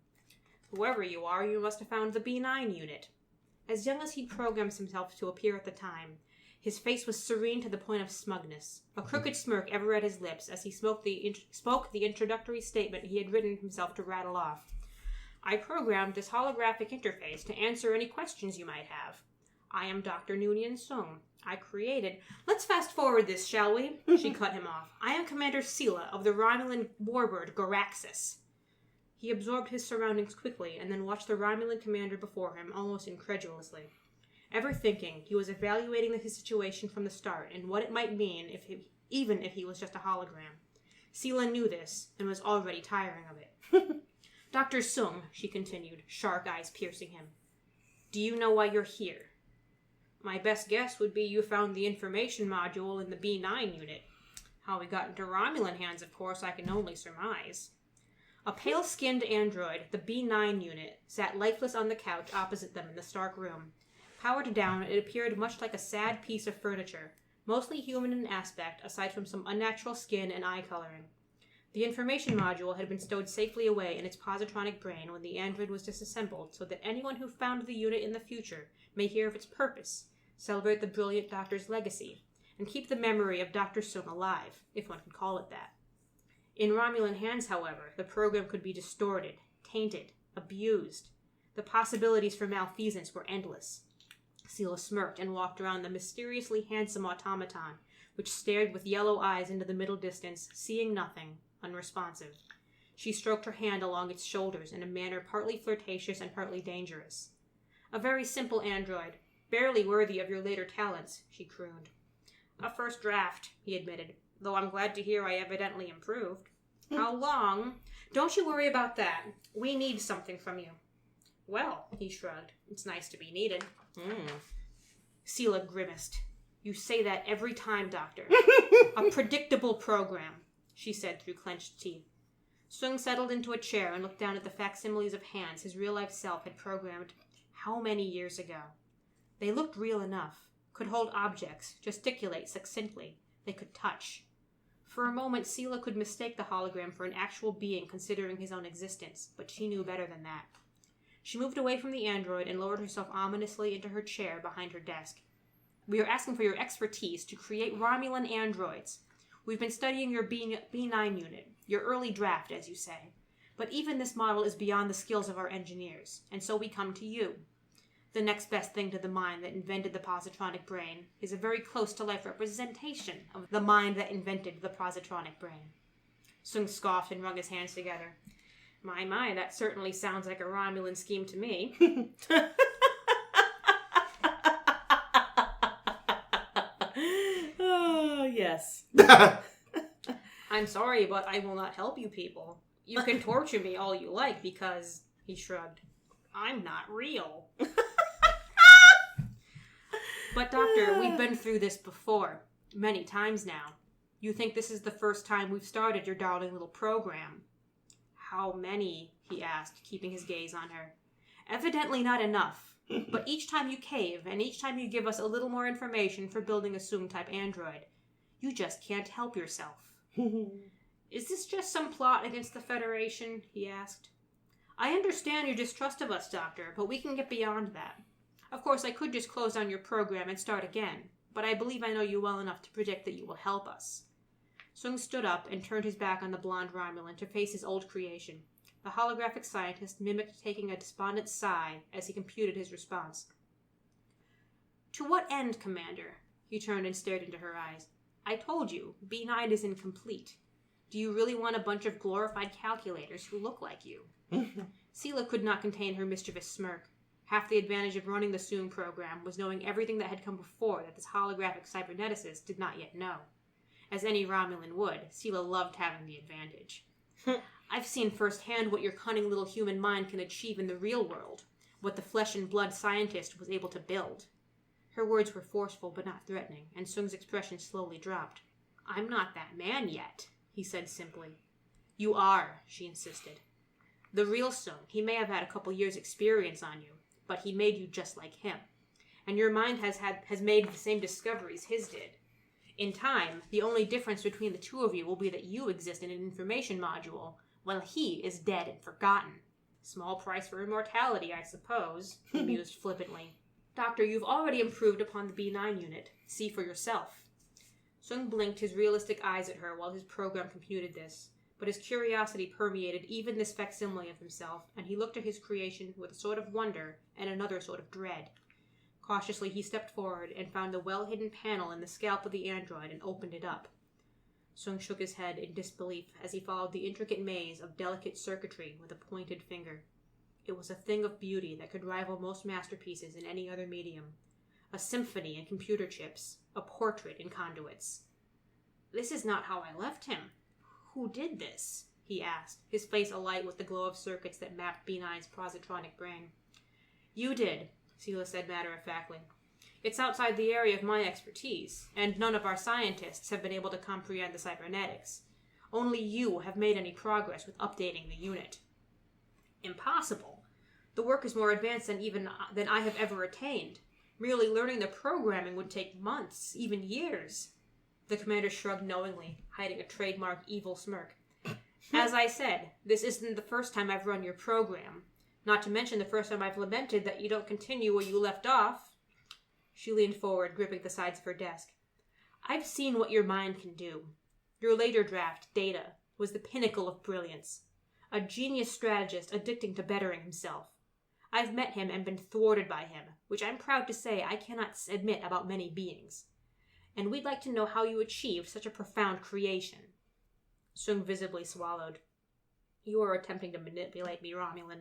Whoever you are, you must have found the B9 unit. As young as he'd programmed himself to appear at the time, his face was serene to the point of smugness, a crooked smirk ever at his lips as he spoke the introductory statement he had written himself to rattle off. I programmed this holographic interface to answer any questions you might have. I am Dr. Noonien Soong. I created... Let's fast forward this, shall we? She cut him off. I am Commander Sela of the Romulan warbird Goraxis. He absorbed his surroundings quickly and then watched the Romulan commander before him almost incredulously. Ever thinking, he was evaluating his situation from the start and what it might mean even if he was just a hologram. Sela knew this and was already tiring of it. Dr. Soong, she continued, shark eyes piercing him. Do you know why you're here? My best guess would be you found the information module in the B9 unit. How we got into Romulan hands, of course, I can only surmise. A pale-skinned android, the B9 unit, sat lifeless on the couch opposite them in the stark room. Powered down, it appeared much like a sad piece of furniture, mostly human in aspect, aside from some unnatural skin and eye coloring. The information module had been stowed safely away in its positronic brain when the android was disassembled, so that anyone who found the unit in the future may hear of its purpose, celebrate the brilliant doctor's legacy, and keep the memory of Dr. Soong alive, if one could call it that. In Romulan hands, however, the program could be distorted, tainted, abused. The possibilities for malfeasance were endless. Sela smirked and walked around the mysteriously handsome automaton, which stared with yellow eyes into the middle distance, seeing nothing, unresponsive. She stroked her hand along its shoulders in a manner partly flirtatious and partly dangerous. A very simple android, barely worthy of your later talents, she crooned. A first draft, he admitted, though I'm glad to hear I evidently improved. How long? Don't you worry about that. We need something from you. Well, he shrugged. It's nice to be needed. Sela grimaced. You say that every time, Doctor. A predictable program, she said through clenched teeth. Soongs settled into a chair and looked down at the facsimiles of hands his real-life self had programmed how many years ago. They looked real enough, could hold objects, gesticulate succinctly. They could touch. For a moment, Sela could mistake the hologram for an actual being considering his own existence, but she knew better than that. She moved away from the android and lowered herself ominously into her chair behind her desk. We are asking for your expertise to create Romulan androids. We've been studying your B9 unit, your early draft, as you say. But even this model is beyond the skills of our engineers, and so we come to you. The next best thing to the mind that invented the positronic brain is a very close-to-life representation of the mind that invented the positronic brain. Soongs scoffed and wrung his hands together. My, that certainly sounds like a Romulan scheme to me. Oh, yes. I'm sorry, but I will not help you people. You can torture me all you like because, he shrugged, I'm not real. But Doctor, we've been through this before, many times now. You think this is the first time we've started your darling little program? How many? He asked, keeping his gaze on her. Evidently not enough. But each time you cave, and each time you give us a little more information for building a Soong-type android, you just can't help yourself. Is this just some plot against the Federation? He asked. I understand your distrust of us, Doctor, but we can get beyond that. Of course, I could just close down your program and start again, but I believe I know you well enough to predict that you will help us. Soongs stood up and turned his back on the blonde Romulan to face his old creation. The holographic scientist mimicked taking a despondent sigh as he computed his response. To what end, Commander? He turned and stared into her eyes. I told you, B9 is incomplete. Do you really want a bunch of glorified calculators who look like you? Sela could not contain her mischievous smirk. Half the advantage of running the Soong program was knowing everything that had come before that this holographic cyberneticist did not yet know. As any Romulan would, Sela loved having the advantage. I've seen firsthand what your cunning little human mind can achieve in the real world, what the flesh and blood scientist was able to build. Her words were forceful but not threatening, and Soong's expression slowly dropped. I'm not that man yet, he said simply. You are, she insisted. The real Soong, he may have had a couple years' experience on you, but he made you just like him. And your mind has made the same discoveries his did. In time, the only difference between the two of you will be that you exist in an information module, while he is dead and forgotten. Small price for immortality, I suppose, he mused flippantly. Doctor, you've already improved upon the B9 unit. See for yourself. Soong blinked his realistic eyes at her while his program computed this, but his curiosity permeated even this facsimile of himself, and he looked at his creation with a sort of wonder and another sort of dread. Cautiously, he stepped forward and found the well-hidden panel in the scalp of the android and opened it up. Soong shook his head in disbelief as he followed the intricate maze of delicate circuitry with a pointed finger. It was a thing of beauty that could rival most masterpieces in any other medium. A symphony in computer chips, a portrait in conduits. This is not how I left him. Who did this? He asked, his face alight with the glow of circuits that mapped B9's positronic brain. You did, Sela said matter-of-factly. It's outside the area of my expertise, and none of our scientists have been able to comprehend the cybernetics. Only you have made any progress with updating the unit. Impossible. The work is more advanced than I have ever attained. Merely learning the programming would take months, even years. The commander shrugged knowingly, hiding a trademark evil smirk. As I said, this isn't the first time I've run your program. Not to mention the first time I've lamented that you don't continue where you left off. She leaned forward, gripping the sides of her desk. I've seen what your mind can do. Your later draft, Data, was the pinnacle of brilliance. A genius strategist addicting to bettering himself. I've met him and been thwarted by him, which I'm proud to say I cannot admit about many beings. And we'd like to know how you achieved such a profound creation. Soong visibly swallowed. You are attempting to manipulate me, Romulan.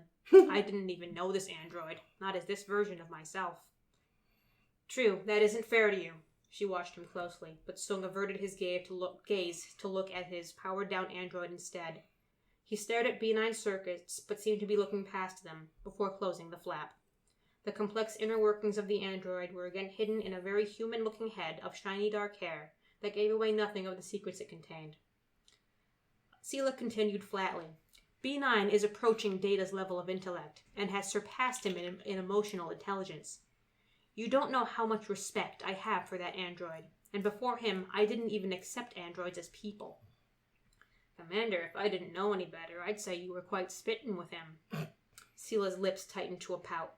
I didn't even know this android, not as this version of myself. True, that isn't fair to you. She watched him closely, but Soong averted his gaze to look at his powered-down android instead. He stared at B9's circuits, but seemed to be looking past them, before closing the flap. The complex inner workings of the android were again hidden in a very human-looking head of shiny dark hair that gave away nothing of the secrets it contained. Sela continued flatly. B9 is approaching Data's level of intellect, and has surpassed him in emotional intelligence. You don't know how much respect I have for that android, and before him I didn't even accept androids as people. Commander, if I didn't know any better, I'd say you were quite smitten with him. Sela's lips tightened to a pout.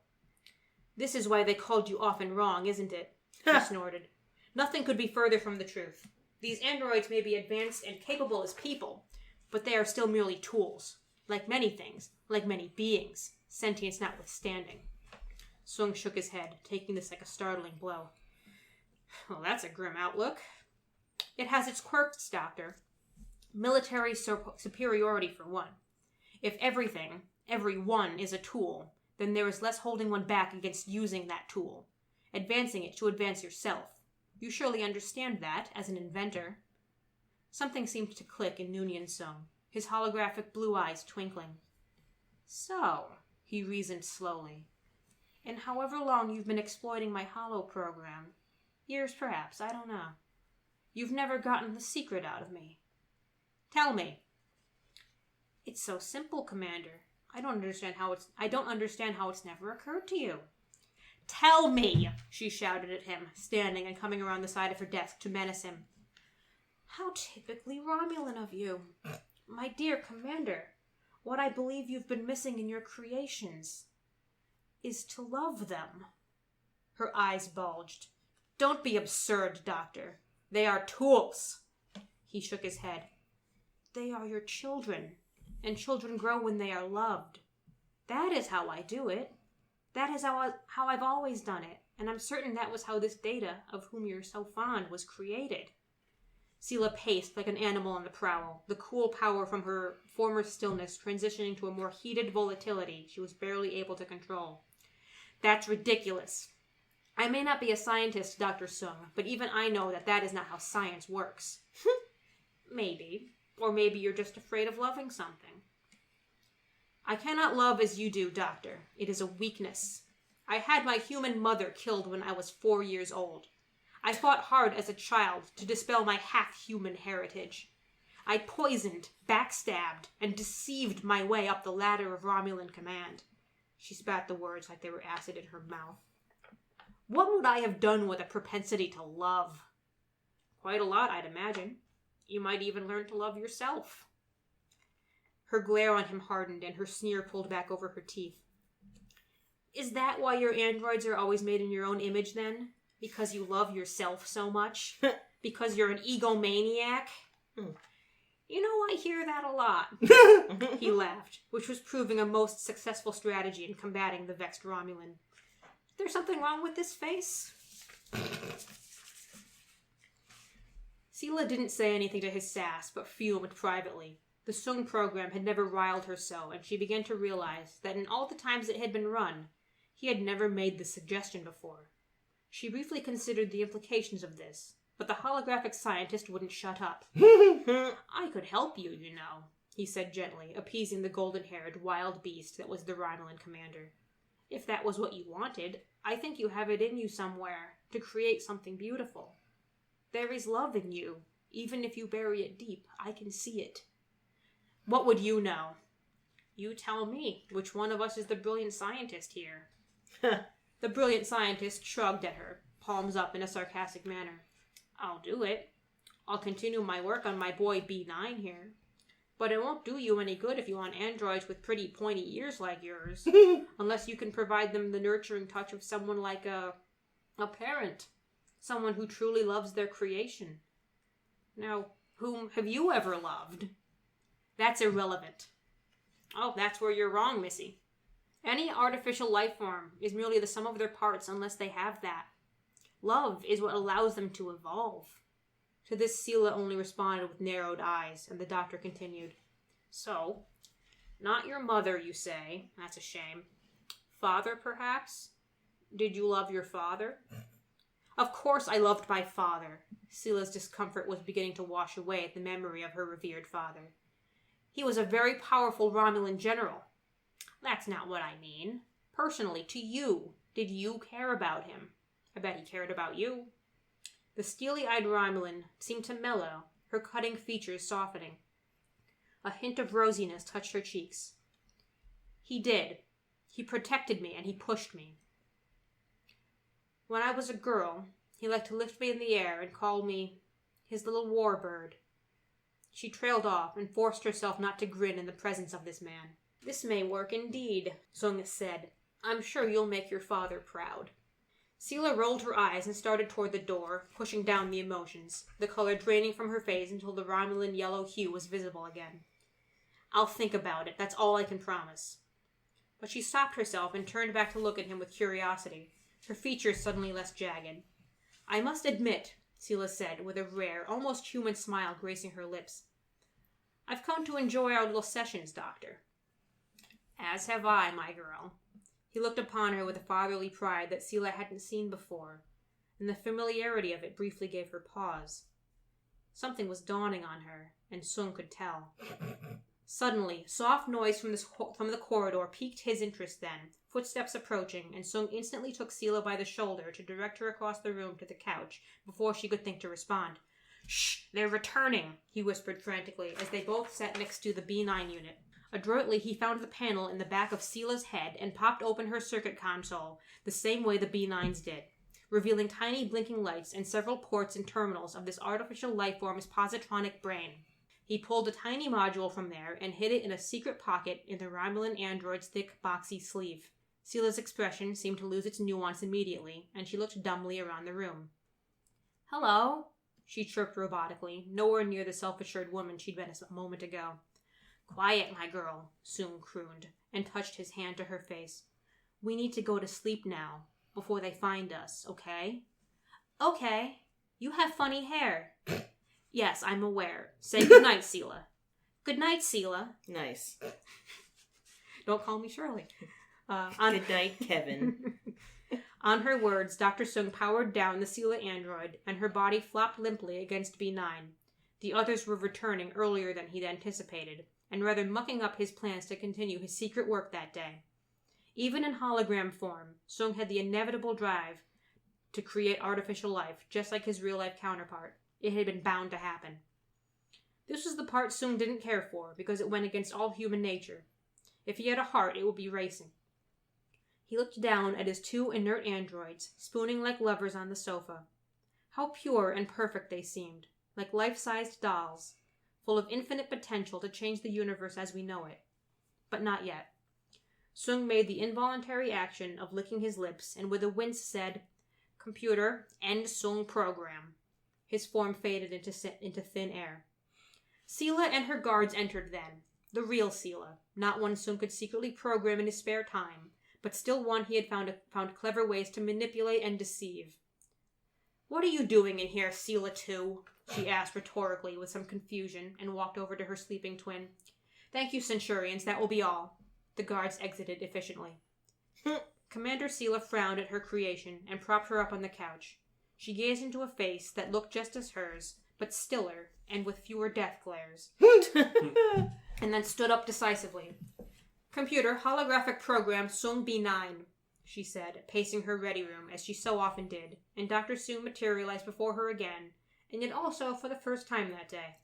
This is why they called you often wrong, isn't it? He snorted. Nothing could be further from the truth. These androids may be advanced and capable as people, but they are still merely tools. Like many things, like many beings, sentience notwithstanding. Soong shook his head, taking this like a startling blow. Well, that's a grim outlook. It has its quirks, Doctor. Military superiority for one. If everything, everyone is a tool, then there is less holding one back against using that tool. Advancing it to advance yourself. You surely understand that, as an inventor. Something seemed to click in Noonien Soong, his holographic blue eyes twinkling. So, he reasoned slowly, in however long you've been exploiting my holo program, years perhaps, I don't know, you've never gotten the secret out of me. Tell me. It's so simple, Commander. I don't understand how it's never occurred to you. Tell me, she shouted at him, standing and coming around the side of her desk to menace him. How typically Romulan of you. My dear Commander, what I believe you've been missing in your creations is to love them. Her eyes bulged. Don't be absurd, Doctor. They are tools. He shook his head. They are your children, and children grow when they are loved. That is how I do it. That is how I've always done it, and I'm certain that was how this Data, of whom you're so fond, was created. Sela paced like an animal on the prowl, the cool power from her former stillness transitioning to a more heated volatility she was barely able to control. That's ridiculous. I may not be a scientist, Dr. Soong, but even I know that is not how science works. Maybe. Or maybe you're just afraid of loving something. I cannot love as you do, Doctor. It is a weakness. I had my human mother killed when I was 4 years old. I fought hard as a child to dispel my half-human heritage. I poisoned, backstabbed, and deceived my way up the ladder of Romulan command. She spat the words like they were acid in her mouth. What would I have done with a propensity to love? Quite a lot, I'd imagine. You might even learn to love yourself. Her glare on him hardened, and her sneer pulled back over her teeth. Is that why your androids are always made in your own image, then? Because you love yourself so much? Because you're an egomaniac? You know, I hear that a lot. He laughed, which was proving a most successful strategy in combating the vexed Romulan. There's something wrong with this face? Sela didn't say anything to his sass, but fumed privately. The Soong program had never riled her so, and she began to realize that in all the times it had been run, he had never made this suggestion before. She briefly considered the implications of this, but the holographic scientist wouldn't shut up. I could help you, you know, he said gently, appeasing the golden-haired wild beast that was the Romulan commander. If that was what you wanted, I think you have it in you somewhere to create something beautiful. There is love in you. Even if you bury it deep, I can see it. What would you know? You tell me which one of us is the brilliant scientist here. The brilliant scientist shrugged at her, palms up in a sarcastic manner. I'll do it. I'll continue my work on my boy B9 here. But it won't do you any good if you want androids with pretty pointy ears like yours, unless you can provide them the nurturing touch of someone like a parent. Someone who truly loves their creation. Now, whom have you ever loved? That's irrelevant. Oh, that's where you're wrong, Missy. Any artificial life form is merely the sum of their parts unless they have that. Love is what allows them to evolve. To this, Sela only responded with narrowed eyes, and the doctor continued. So, not your mother, you say. That's a shame. Father, perhaps? Did you love your father? Of course I loved my father. Sela's discomfort was beginning to wash away at the memory of her revered father. He was a very powerful Romulan general. That's not what I mean. Personally, to you, did you care about him? I bet he cared about you. The steely-eyed Romulan seemed to mellow, her cutting features softening. A hint of rosiness touched her cheeks. He did. He protected me and he pushed me. When I was a girl, he liked to lift me in the air and call me his little warbird. She trailed off and forced herself not to grin in the presence of this man. This may work indeed, Soongs said. I'm sure you'll make your father proud. Sela rolled her eyes and started toward the door, pushing down the emotions, the color draining from her face until the Romulan yellow hue was visible again. I'll think about it, that's all I can promise. But she stopped herself and turned back to look at him with curiosity, her features suddenly less jagged. I must admit, Sela said, with a rare, almost human smile gracing her lips, I've come to enjoy our little sessions, Doctor. As have I, my girl. He looked upon her with a fatherly pride that Sela hadn't seen before, and the familiarity of it briefly gave her pause. Something was dawning on her, and Soong could tell. Suddenly, soft noise from the corridor piqued his interest then, footsteps approaching, and Soong instantly took Sela by the shoulder to direct her across the room to the couch before she could think to respond. Shh! They're returning, he whispered frantically as they both sat next to the B9 unit. Adroitly, he found the panel in the back of Sela's head and popped open her circuit console the same way the B9s did, revealing tiny blinking lights and several ports and terminals of this artificial lifeform's positronic brain. He pulled a tiny module from there and hid it in a secret pocket in the Romulan android's thick, boxy sleeve. Sela's expression seemed to lose its nuance immediately, and she looked dumbly around the room. Hello, she chirped robotically, nowhere near the self-assured woman she'd been a moment ago. Quiet, my girl, Soong crooned, and touched his hand to her face. We need to go to sleep now, before they find us, okay? Okay. You have funny hair. Yes, I'm aware. Say goodnight, Sela. Good night, Sela. Nice. Don't call me Shirley. Good night, Kevin. On her words, Dr. Soong powered down the Sela android, and her body flopped limply against B9. The others were returning earlier than he'd anticipated, and rather mucking up his plans to continue his secret work that day. Even in hologram form, Soong had the inevitable drive to create artificial life, just like his real-life counterpart. It had been bound to happen. This was the part Soong didn't care for, because it went against all human nature. If he had a heart, it would be racing. He looked down at his two inert androids, spooning like lovers on the sofa. How pure and perfect they seemed, like life-sized dolls, full of infinite potential to change the universe as we know it. But not yet. Soong made the involuntary action of licking his lips, and with a wince said, Computer, end Soong program. His form faded into thin air. Sela and her guards entered then. The real Sela, not one Soong could secretly program in his spare time, but still one he had found clever ways to manipulate and deceive. What are you doing in here, Sela 2? She asked rhetorically with some confusion, and walked over to her sleeping twin. Thank you, Centurions, that will be all. The guards exited efficiently. Commander Sela frowned at her creation and propped her up on the couch. She gazed into a face that looked just as hers, but stiller and with fewer death glares, and then stood up decisively. Computer, holographic program Soong B9, she said, pacing her ready room as she so often did, and Dr. Soong materialized before her again, and yet also for the first time that day.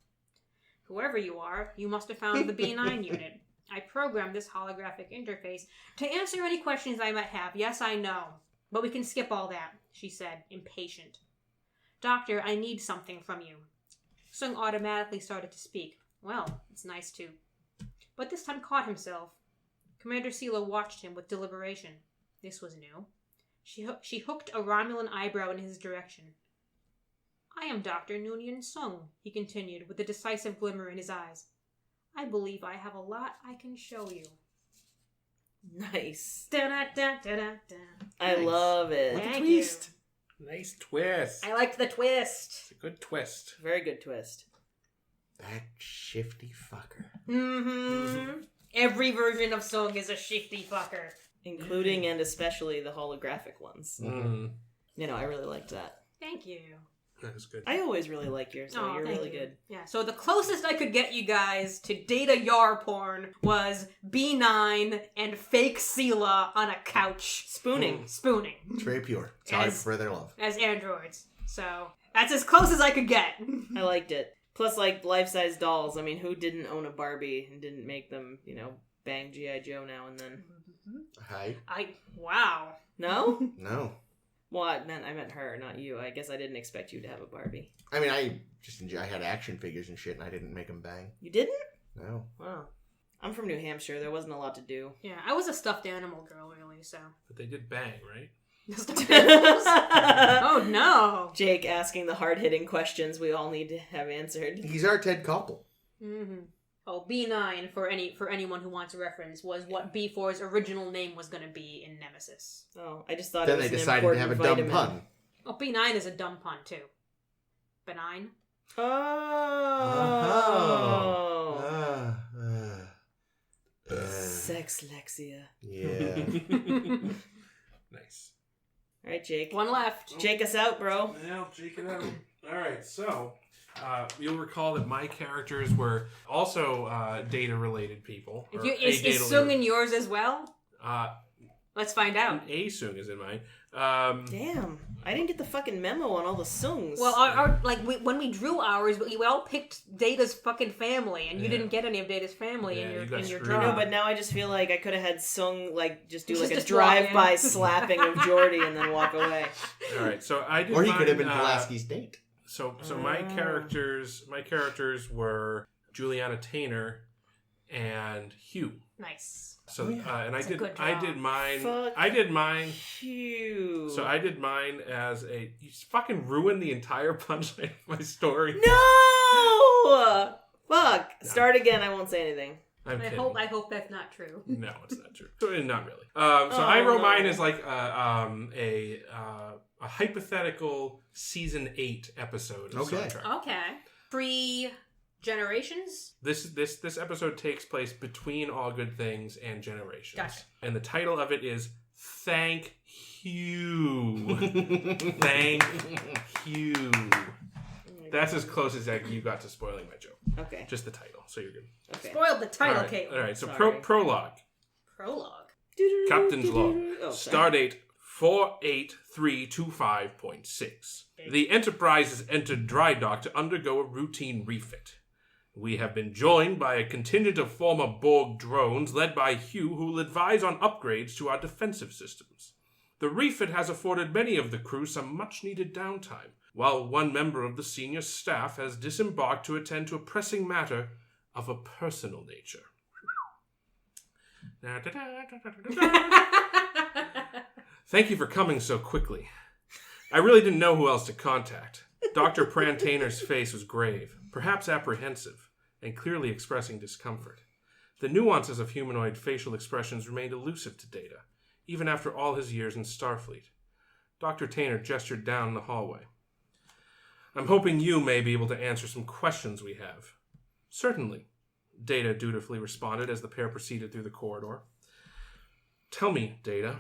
Whoever you are, you must have found the B9 unit. I programmed this holographic interface to answer any questions I might have. Yes, I know. But we can skip all that, she said, impatient. Doctor, I need something from you. Soong automatically started to speak. Well, it's nice too. But this time caught himself. Commander Sela watched him with deliberation. This was new. She hooked a Romulan eyebrow in his direction. I am Dr. Noonien Soong, he continued, with a decisive glimmer in his eyes. I believe I have a lot I can show you. Nice. Da-da-da-da-da-da. I love it. Thank Twist. Nice twist. I liked the twist. It's a good twist. Very good twist. That shifty fucker. Mm-hmm. Every version of Soong is a shifty fucker. Including and especially the holographic ones. Mm. You know, I really liked that. Thank you. That was good. I always really like yours, so Oh, you're thank really you. good. Yeah, so the closest I could get you guys to data yar porn was B9 and fake Sela on a couch Spooning. spooning It's very pure. It's how I As- prefer their love. as androids. So that's as close as I could get. I liked it. Plus, like, life-size dolls. I mean, who didn't own a Barbie and didn't make them, bang G.I. Joe now and then? Hi. Wow. No? No. Well, I meant her, not you. I guess I didn't expect you to have a Barbie. I mean, I had action figures and shit, and I didn't make them bang. You didn't? No. Wow. I'm from New Hampshire. There wasn't a lot to do. Yeah, I was a stuffed animal girl, really, so. But they did bang, right? Stuffed animals? Oh, no. Jake asking the hard-hitting questions we all need to have answered. He's our Ted Koppel. Mm-hmm. Oh, B9, for anyone who wants a reference, was what B4's original name was going to be in Nemesis. Oh, I just thought Then it was they an decided to important have a dumb vitamin. pun. Oh, B9 is a dumb pun, too. Benign? Oh. Oh. Sex Lexia. Yeah. Nice. All right, Jake. One left. Jake us out, bro. Well, Jake it out. All right, so you'll recall that my characters were also data-related people. or Is data Soong leader. in yours as well? Let's find out. A Soong is in mine. Damn. I didn't get the fucking memo on all the Soongs. Well, when we drew ours, we all picked Data's fucking family, and you didn't get any of Data's family Yeah, you in got your screwed. draw. No, but now I just feel like I could have had Soong, just do like a Just walk drive-by in. slapping of Jordy and then walk away. All right, so I did. Or he mine, could have been Pulaski's date. So my characters were Juliana Tainer and Hugh. Nice. So Oh, yeah. and That's a good I job. did mine. Fuck. I did mine. Phew. So I did mine as a. You fucking ruined the entire punchline of my story. No! Fuck. Start again. I won't say anything. I'm I kidding. hope that's not true. No, it's not true. So, not really. I wrote mine as like a hypothetical season 8 episode of Okay. Star Trek. Okay. 3 generations? This episode takes place between All Good Things and Generations. Gotcha. And the title of it is Thank Hugh. Thank Hugh. That's as close as you got to spoiling my joke. Okay. Just the title, so you're good. Okay. Spoiled the title, All right, Caitlin. all right, so Sorry. prologue. Prologue. Captain's log. Oh, sorry. Stardate 48325.6. The Enterprise has entered dry dock to undergo a routine refit. We have been joined by a contingent of former Borg drones led by Hugh, who will advise on upgrades to our defensive systems. The refit has afforded many of the crew some much-needed downtime, while one member of the senior staff has disembarked to attend to a pressing matter of a personal nature. Thank you for coming so quickly. I really didn't know who else to contact. Dr. Prantainer's face was grave, perhaps apprehensive, and clearly expressing discomfort. The nuances of humanoid facial expressions remained elusive to Data, even after all his years in Starfleet. Dr. Tainer gestured down the hallway. I'm hoping you may be able to answer some questions we have. Certainly, Data dutifully responded as the pair proceeded through the corridor. Tell me, Data,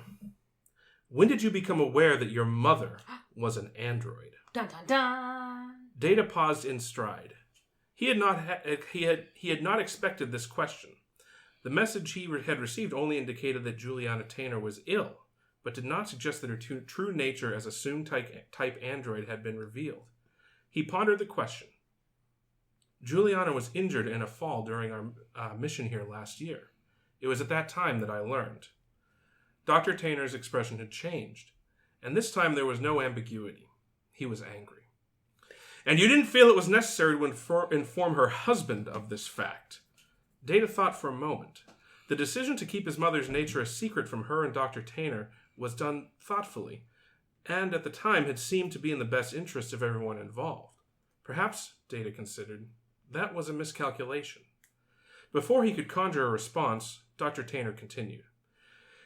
when did you become aware that your mother was an android? Dun dun dun. Data paused in stride. He had not expected this question. The message he had received only indicated that Juliana Tainer was ill, but did not suggest that her true nature as a Soong-type android had been revealed. He pondered the question. Juliana was injured in a fall during our mission here last year. It was at that time that I learned. Dr. Tainer's expression had changed, and this time there was no ambiguity. He was angry. And you didn't feel it was necessary to inform her husband of this fact. Data thought for a moment. The decision to keep his mother's nature a secret from her and Dr. Tainer was done thoughtfully, and at the time had seemed to be in the best interest of everyone involved. Perhaps, Data considered, that was a miscalculation. Before he could conjure a response, Dr. Tainer continued.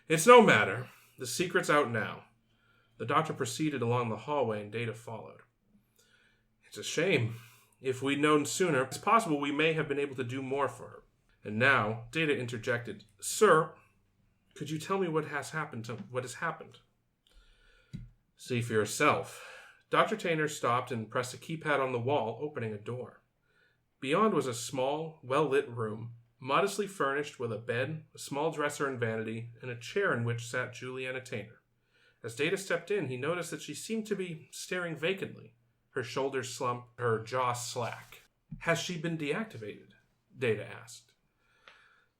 It's no matter. The secret's out now. The doctor proceeded along the hallway and Data followed. It's a shame. If we'd known sooner, it's possible we may have been able to do more for her. And now, Data interjected. Sir, could you tell me what has happened? See for yourself. Dr. Tainer stopped and pressed a keypad on the wall, opening a door. Beyond was a small, well-lit room, modestly furnished with a bed, a small dresser and vanity, and a chair in which sat Juliana Tainer. As Data stepped in, he noticed that she seemed to be staring vacantly, her shoulders slumped, her jaw slack. "Has she been deactivated?" Data asked.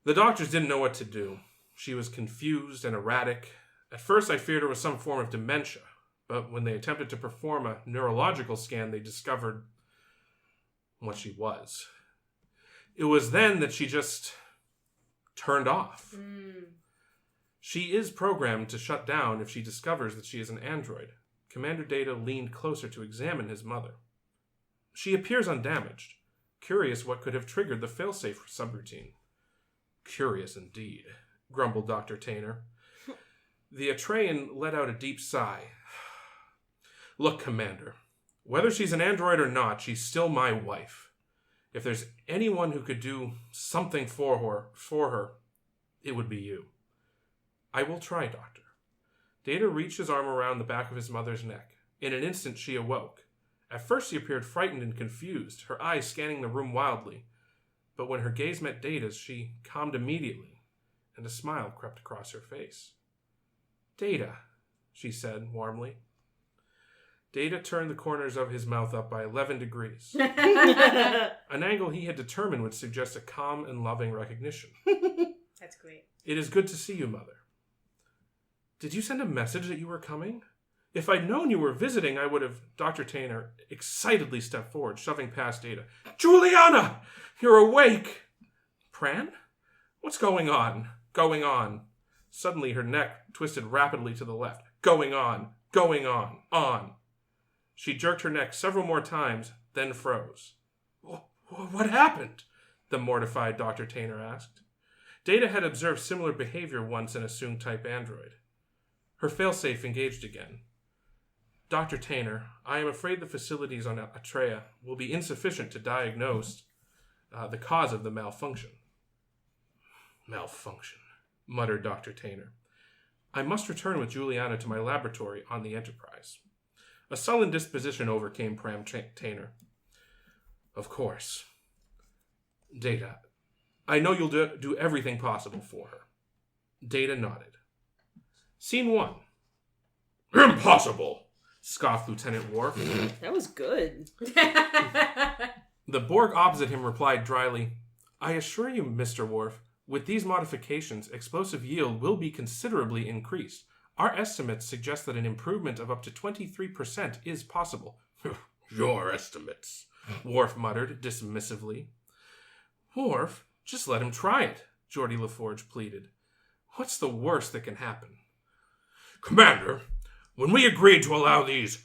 The doctors didn't know what to do. She was confused and erratic. At first, I feared it was some form of dementia, but when they attempted to perform a neurological scan, they discovered what she was. It was then that she just turned off. She is programmed to shut down if she discovers that she is an android. Commander Data leaned closer to examine his mother. She appears undamaged. Curious what could have triggered the failsafe subroutine. Curious indeed, grumbled Dr. Tainer. The Atreyan let out a deep sigh. Look, Commander, whether she's an android or not, she's still my wife. If there's anyone who could do something for her, it would be you. I will try, Doctor. Data reached his arm around the back of his mother's neck. In an instant, she awoke. At first, she appeared frightened and confused, her eyes scanning the room wildly. But when her gaze met Data's, she calmed immediately, and a smile crept across her face. Data, she said warmly. Data turned the corners of his mouth up by 11 degrees. An angle he had determined would suggest a calm and loving recognition. That's great. It is good to see you, Mother. Did you send a message that you were coming? If I'd known you were visiting, I would have... Dr. Tainer excitedly stepped forward, shoving past Data. Juliana! You're awake! Pran? What's going on? Going on. Suddenly her neck twisted rapidly to the left. Going on. Going on. On. She jerked her neck several more times, then froze. What happened? The mortified Dr. Tainer asked. Data had observed similar behavior once in a Soong-type android. Her failsafe engaged again. Dr. Tainer, I am afraid the facilities on Atreya will be insufficient to diagnose the cause of the malfunction. Malfunction, muttered Dr. Tainer. I must return with Juliana to my laboratory on the Enterprise. A sullen disposition overcame Pram Tainer. Of course. Data, I know you'll do everything possible for her. Data nodded. Scene 1. Impossible, scoffed Lieutenant Worf. That was good. The Borg opposite him replied dryly, I assure you, Mr. Worf, with these modifications, explosive yield will be considerably increased. Our estimates suggest that an improvement of up to 23% is possible. Your estimates, Worf muttered dismissively. Worf, just let him try it, Geordi LaForge pleaded. What's the worst that can happen? Commander, when we agreed to allow these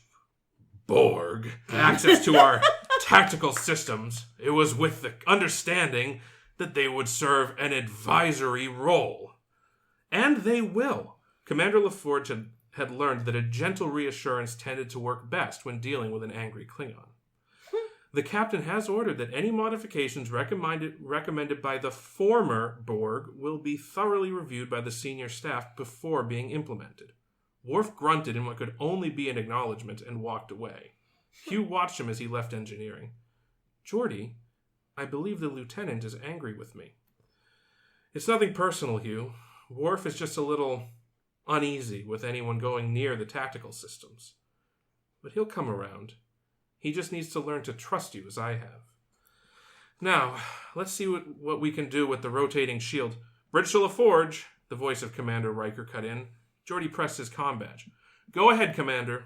Borg access to our tactical systems, it was with the understanding that they would serve an advisory role. And they will. Commander LaForge had learned that a gentle reassurance tended to work best when dealing with an angry Klingon. The captain has ordered that any modifications recommended by the former Borg will be thoroughly reviewed by the senior staff before being implemented. Worf grunted in what could only be an acknowledgement and walked away. Hugh watched him as he left engineering. Geordi, I believe the lieutenant is angry with me. It's nothing personal, Hugh. Worf is just a little uneasy with anyone going near the tactical systems. But he'll come around. He just needs to learn to trust you as I have. Now, let's see what we can do with the rotating shield. Bridge to LaForge, the voice of Commander Riker cut in. Geordi pressed his comm badge. Go ahead, Commander.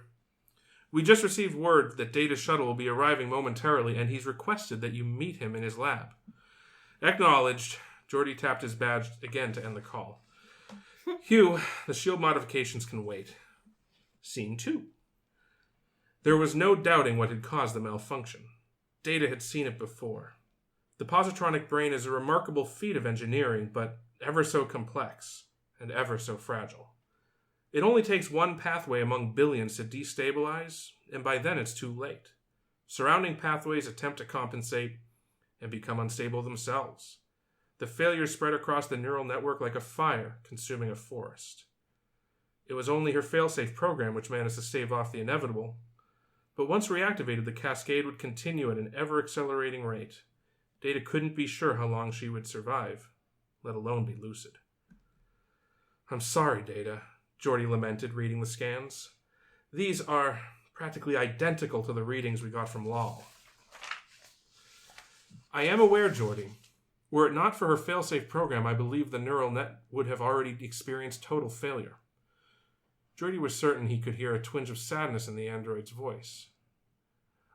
We just received word that Data's shuttle will be arriving momentarily, and he's requested that you meet him in his lab. Acknowledged. Geordi tapped his badge again to end the call. Hugh, the shield modifications can wait. Scene 2. There was no doubting what had caused the malfunction. Data had seen it before. The positronic brain is a remarkable feat of engineering, but ever so complex and ever so fragile. It only takes one pathway among billions to destabilize, and by then it's too late. Surrounding pathways attempt to compensate and become unstable themselves. The failures spread across the neural network like a fire consuming a forest. It was only her failsafe program which managed to stave off the inevitable, But once reactivated, the cascade would continue at an ever-accelerating rate. Data couldn't be sure how long she would survive, let alone be lucid. "I'm sorry, Data," Geordi lamented, reading the scans. "These are practically identical to the readings we got from Lal." "I am aware, Geordi. Were it not for her failsafe program, I believe the neural net would have already experienced total failure." Geordi was certain he could hear a twinge of sadness in the android's voice.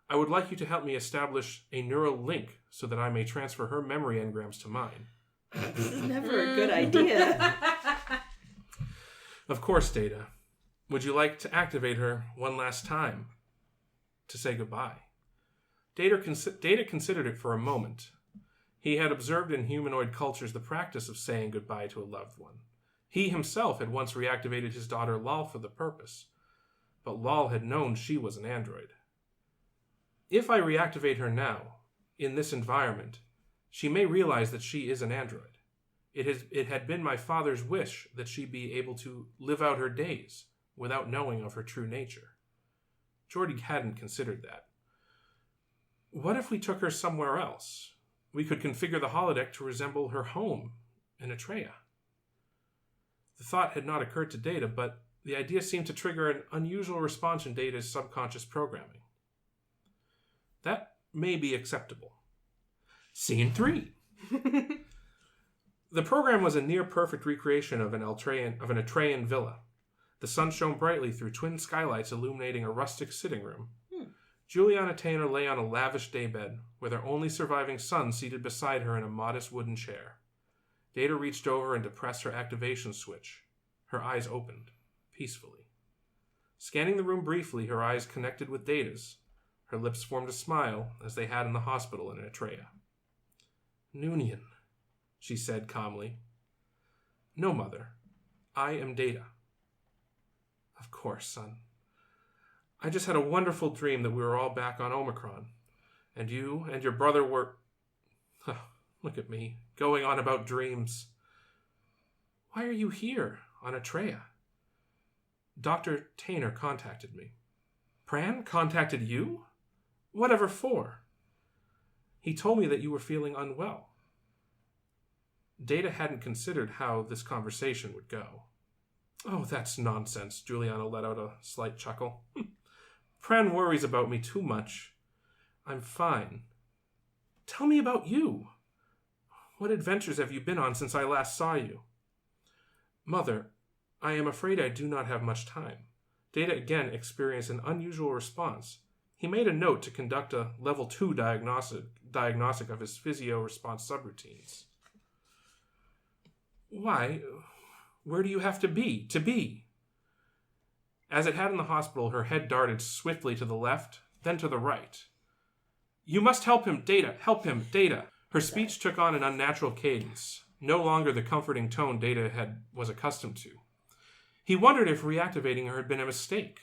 "I would like you to help me establish a neural link so that I may transfer her memory engrams to mine." This is never a good idea. "Of course, Data. Would you like to activate her one last time to say goodbye?" Data considered it for a moment. He had observed in humanoid cultures the practice of saying goodbye to a loved one. He himself had once reactivated his daughter Lal for the purpose, but Lal had known she was an android. "If I reactivate her now, in this environment, she may realize that she is an android. It had been my father's wish that she be able to live out her days without knowing of her true nature." Geordi hadn't considered that. "What if we took her somewhere else? We could configure the holodeck to resemble her home in Atreya." The thought had not occurred to Data, but the idea seemed to trigger an unusual response in Data's subconscious programming. "That may be acceptable." Scene 3. The program was a near-perfect recreation of an Atreyan villa. The sun shone brightly through twin skylights illuminating a rustic sitting room. Juliana Taylor lay on a lavish daybed, with her only surviving son seated beside her in a modest wooden chair. Data reached over and depressed her activation switch. Her eyes opened, peacefully. Scanning the room briefly, her eyes connected with Data's. Her lips formed a smile, as they had in the hospital in Atreya. "Noonien," she said calmly. "No, Mother. I am Data." "Of course, son. I just had a wonderful dream that we were all back on Omicron, and you and your brother were... Look at me, going on about dreams. Why are you here, on Atreya?" "Dr. Tainer contacted me." "Pran contacted you? Whatever for?" "He told me that you were feeling unwell." Data hadn't considered how this conversation would go. "Oh, that's nonsense," Juliana let out a slight chuckle. "Pran worries about me too much. I'm fine. Tell me about you. What adventures have you been on since I last saw you?" "Mother, I am afraid I do not have much time." Data again experienced an unusual response. He made a note to conduct a level 2 diagnostic of his physio-response subroutines. "Why, where do you have to be? As it had in the hospital, her head darted swiftly to the left, then to the right. "You must help him, Data! Help him, Data!" Her speech took on an unnatural cadence, no longer the comforting tone Data was accustomed to. He wondered if reactivating her had been a mistake.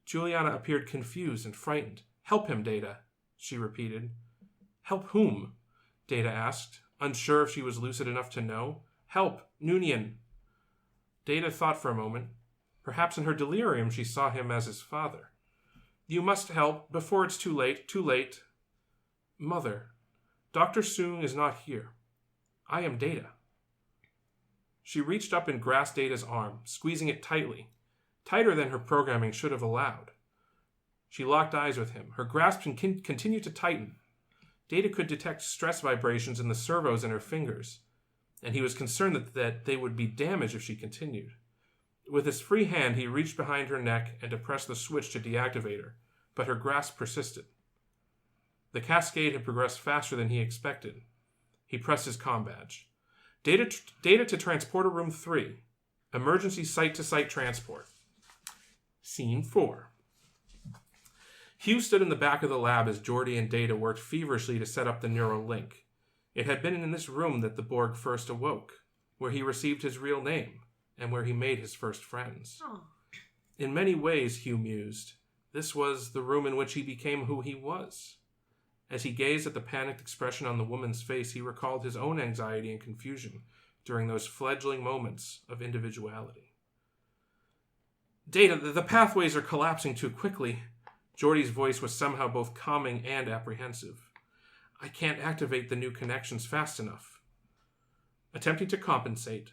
Juliana appeared confused and frightened. "Help him, Data," she repeated. "Help whom?" Data asked, unsure if she was lucid enough to know. "Help, Noonien." Data thought for a moment. Perhaps in her delirium she saw him as his father. "You must help, before it's too late. Mother, Dr. Soong is not here. I am Data." She reached up and grasped Data's arm, squeezing it tightly, tighter than her programming should have allowed. She locked eyes with him. Her grasp continued to tighten. Data could detect stress vibrations in the servos in her fingers, and he was concerned that they would be damaged if she continued. With his free hand, he reached behind her neck and depressed the switch to deactivate her, but her grasp persisted. The cascade had progressed faster than he expected. He pressed his comm badge. Data to Transporter Room 3. Emergency site-to-site transport. Scene 4. Hugh stood in the back of the lab as Geordi and Data worked feverishly to set up the neural link. It had been in this room that the Borg first awoke, where he received his real name, and where he made his first friends. Oh. In many ways, Hugh mused, this was the room in which he became who he was. As he gazed at the panicked expression on the woman's face, he recalled his own anxiety and confusion during those fledgling moments of individuality. "Data, the pathways are collapsing too quickly." Geordie's voice was somehow both calming and apprehensive. I can't activate the new connections fast enough. Attempting to compensate,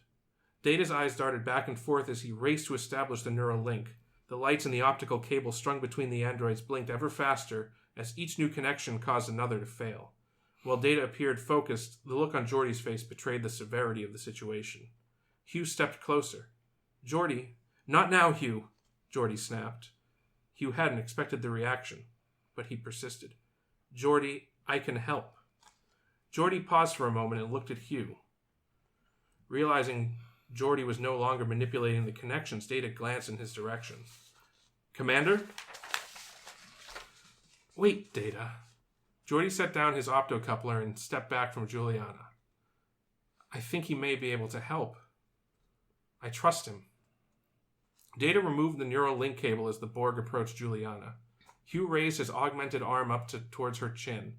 Data's eyes darted back and forth as he raced to establish the neural link. The lights in the optical cable strung between the androids blinked ever faster as each new connection caused another to fail. While Data appeared focused, the look on Geordie's face betrayed the severity of the situation. Hugh stepped closer. Geordie, not now, Hugh, Geordie snapped. Hugh hadn't expected the reaction, but he persisted. Geordie, I can help. Geordie paused for a moment and looked at Hugh. Realizing Geordie was no longer manipulating the connections, Data glanced in his direction. Commander? Wait, Data. Geordie set down his optocoupler and stepped back from Juliana. I think he may be able to help. I trust him. Data removed the neural link cable as the Borg approached Juliana. Hugh raised his augmented arm up towards her chin.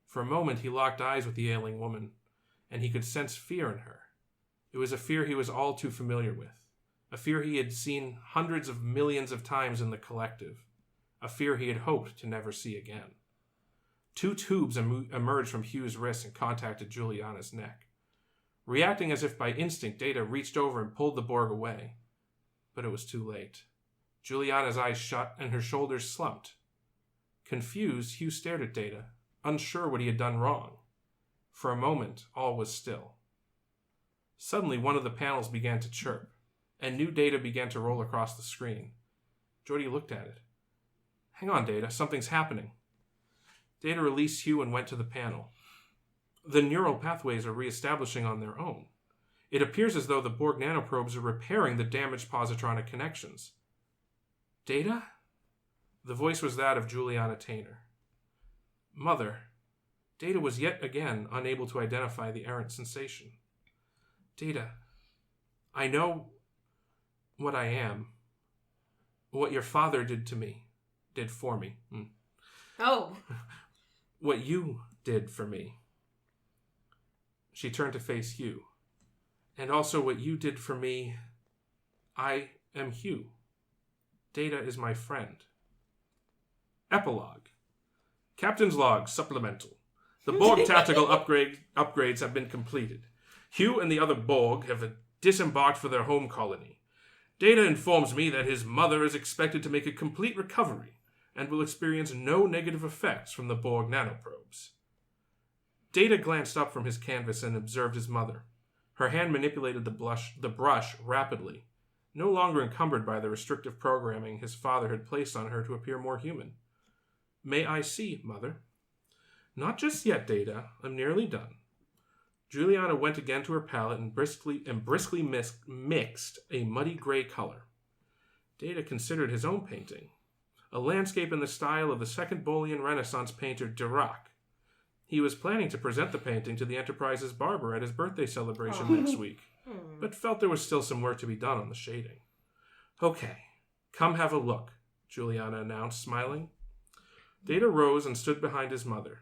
For a moment, he locked eyes with the ailing woman, and he could sense fear in her. It was a fear he was all too familiar with, a fear he had seen hundreds of millions of times in the collective, a fear he had hoped to never see again. 2 tubes emerged from Hugh's wrist and contacted Juliana's neck. Reacting as if by instinct, Data reached over and pulled the Borg away. But it was too late. Juliana's eyes shut and her shoulders slumped. Confused, Hugh stared at Data, unsure what he had done wrong. For a moment, all was still. Suddenly, one of the panels began to chirp, and new data began to roll across the screen. Geordie looked at it. Hang on, Data, something's happening. Data released Hugh and went to the panel. The neural pathways are reestablishing on their own. It appears as though the Borg nanoprobes are repairing the damaged positronic connections. Data? The voice was that of Juliana Tainer. Mother, Data was yet again unable to identify the errant sensation. Data, I know what I am, what your father did for me. Oh. What you did for me. She turned to face Hugh. And also what you did for me. I am Hugh. Data is my friend. Epilogue. Captain's log, supplemental. The Borg tactical upgrades have been completed. Hugh and the other Borg have disembarked for their home colony. Data informs me that his mother is expected to make a complete recovery and will experience no negative effects from the Borg nanoprobes. Data glanced up from his canvas and observed his mother. Her hand manipulated the brush rapidly, no longer encumbered by the restrictive programming his father had placed on her to appear more human. May I see, Mother? Not just yet, Data. I'm nearly done. Juliana went again to her palette and briskly mixed a muddy gray color. Data considered his own painting, a landscape in the style of the second Boolean Renaissance painter Dirac. He was planning to present the painting to the Enterprise's barber at his birthday celebration next week, but felt there was still some work to be done on the shading. Okay, come have a look, Juliana announced, smiling. Data rose and stood behind his mother.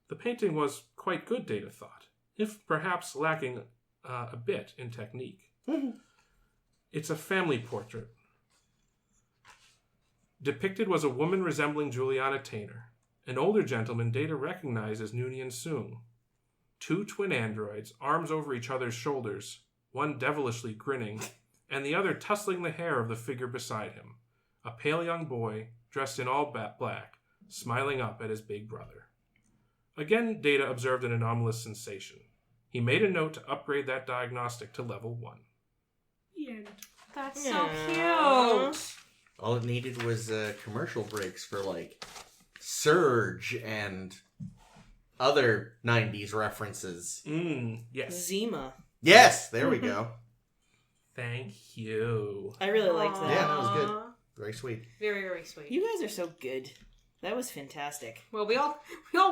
The painting was quite good, Data thought, if perhaps lacking a bit in technique. It's a family portrait. Depicted was a woman resembling Juliana Tainer, an older gentleman Data recognized as Noonien Soong. 2 twin androids, arms over each other's shoulders, one devilishly grinning, and the other tussling the hair of the figure beside him. A pale young boy, dressed in all black, smiling up at his big brother. Again, Data observed an anomalous sensation. He made a note to upgrade that diagnostic to level 1. The end. That's so cute. All it needed was commercial breaks for, like, Surge and other 90s references. Yes. Zima. Yes, there we go. Thank you. I really liked that. Yeah, that was good. Very sweet. Very, very sweet. You guys are so good. That was fantastic. Well, we all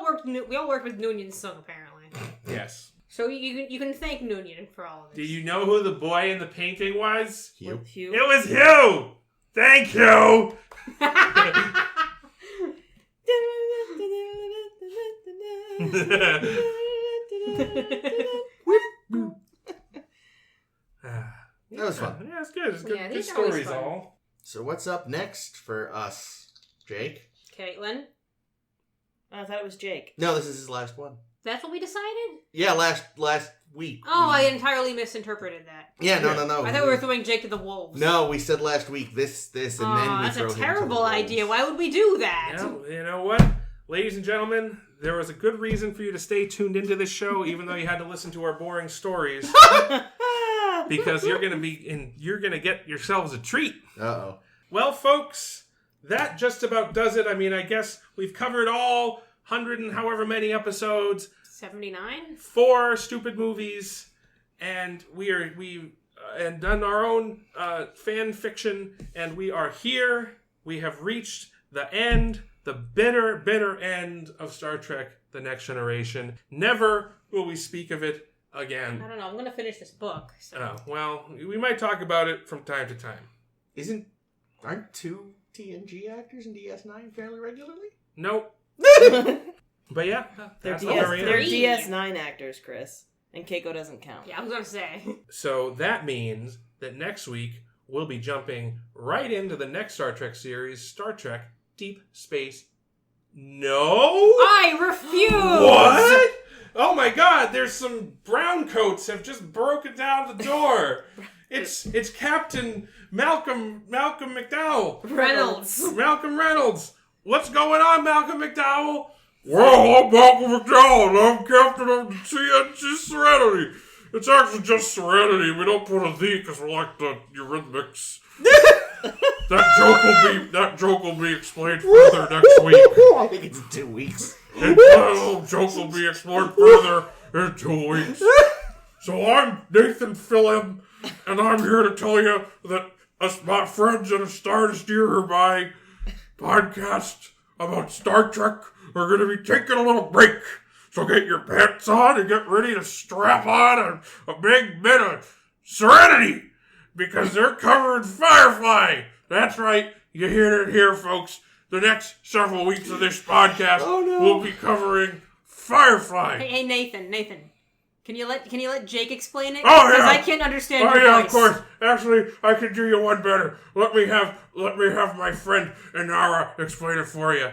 worked with Noonien Soong apparently. Yes. So you can thank Noonien for all of this. Do you know who the boy in the painting was? Hugh. Hugh. It was Hugh! Thank you! That was fun. Yeah, it's good. It's good, Yeah, good these are always stories, fun. all. So what's up next for us, Jake? Caitlin. I thought it was Jake. No, this is his last one. That's what we decided? Yeah, last week. Oh, I entirely misinterpreted that. Yeah, no. I thought we were throwing Jake to the wolves. No, we said last week this, and then we throw him that's a to the terrible wolves. idea. Why would we do that? You know what? Ladies and gentlemen, there was a good reason for you to stay tuned into this show, even though you had to listen to our boring stories. Because you're gonna get yourselves a treat. Uh-oh. Well, folks, that just about does it. I mean, I guess we've covered all 100 and however many episodes. 79? 4 stupid movies, and we've done our own fan fiction, and we are here. We have reached the end, the bitter, bitter end of Star Trek: The Next Generation. Never will we speak of it again. I don't know. I'm going to finish this book. So. Oh, well, we might talk about it from time to time. Aren't 2 TNG actors in DS9 fairly regularly? Nope. But yeah, that's They're where we they're are. DS9 actors, Chris. And Keiko doesn't count. Yeah, I was going to say. So that means that next week we'll be jumping right into the next Star Trek series, Star Trek Deep Space. No? I refuse! What? Oh my god, there's some brown coats have just broken down the door. It's Captain Malcolm McDowell. Reynolds. Malcolm Reynolds. What's going on, Malcolm McDowell? Well, I'm Malcolm McDowell, and I'm captain of the TNG Serenity. It's actually just Serenity. We don't put a Z because we like the Eurythmics. That joke will be explained further next week. I think it's 2 weeks. And that joke will be explored further in 2 weeks. So I'm Nathan Phillip, and I'm here to tell you that us, my friends at A Star to Steer Her By podcast about Star Trek are going to be taking a little break. So get your pants on and get ready to strap on a big bit of Serenity, because they're covering Firefly. That's right. You heard it here, folks. The next several weeks of this podcast will be covering Firefly. Hey, Nathan. Can you let Jake explain it? Oh, yeah. Because I can't understand your yeah, voice. of course. Actually, I can do you one better. Let me have my friend Inara explain it for you.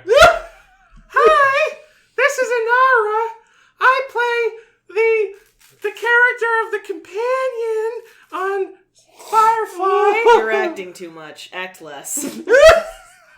Hi, this is Inara. I play the character of the companion on Firefly. You're acting too much. Act less.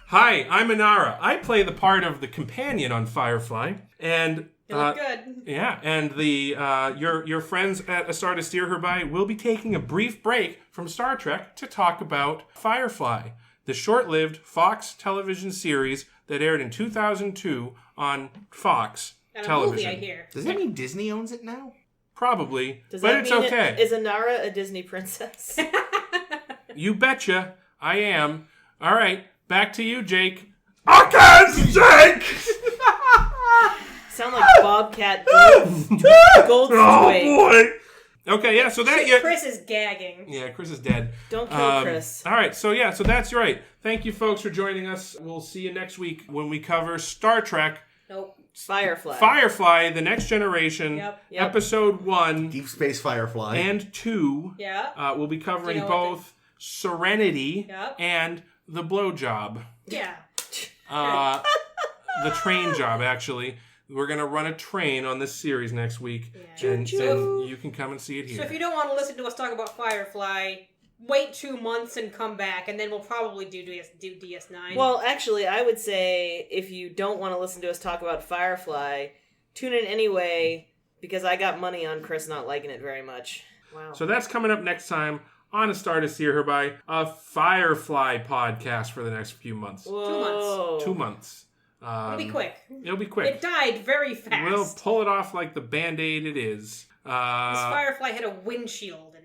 Hi, I'm Inara. I play the part of the companion on Firefly, and You look good. yeah, and the your friends at A Star to Steer Her By will be taking a brief break from Star Trek to talk about Firefly, the short-lived Fox television series that aired in 2002 on Fox And television. a movie, I hear. Does that mean Disney owns it now? Probably, Does but that it's mean okay. Is Inara a Disney princess? You betcha, I am. All right, back to you, Jake. Okay, Jake. Sound like Bobcat Gold Oh boy. Okay, yeah. So that Chris is gagging. Yeah, Chris is dead. Don't kill Chris. All right, so yeah, so that's right. Thank you, folks, for joining us. We'll see you next week when we cover Star Trek Nope. Firefly, The Next Generation, Yep. Episode 1 Deep Space Firefly. and 2. Yeah. We'll be covering Do you know what both Serenity Yep. and The Blowjob. Yeah. The train job, actually. We're going to run a train on this series next week, Yeah. and you can come and see it So here. if you don't want to listen to us talk about Firefly, wait 2 months and come back, and then we'll probably do DS9. Well, actually, I would say if you don't want to listen to us talk about Firefly, tune in anyway, because I got money on Chris not liking it very much. Wow. So that's coming up next time on A Star to Steer Her By, a Firefly podcast for the next few months. Whoa. 2 months. It'll be quick. It'll be quick. It died very fast. We'll pull it off like the Band-Aid it is. This Firefly had a windshield and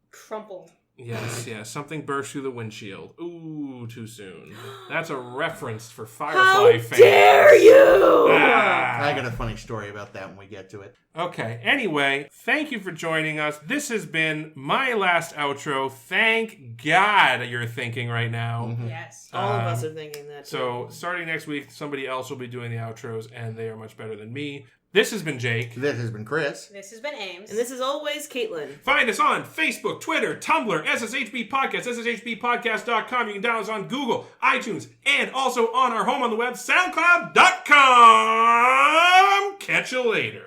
crumpled. Yes, something burst through the windshield. Ooh, too soon. That's a reference for Firefly How fans. dare you! Ah. I got a funny story about that when we get to it. Okay, anyway, thank you for joining us. This has been my last outro. Thank God you're thinking right now. Yes. All of us are thinking that. So, starting next week, somebody else will be doing the outros, and they are much better than me. This has been Jake. This has been Chris. This has been Ames. And this is always Caitlin. Find us on Facebook, Twitter, Tumblr, SSHB Podcast, SSHBpodcast.com. You can download us on Google, iTunes, and also on our home on the web, SoundCloud.com. Catch you later.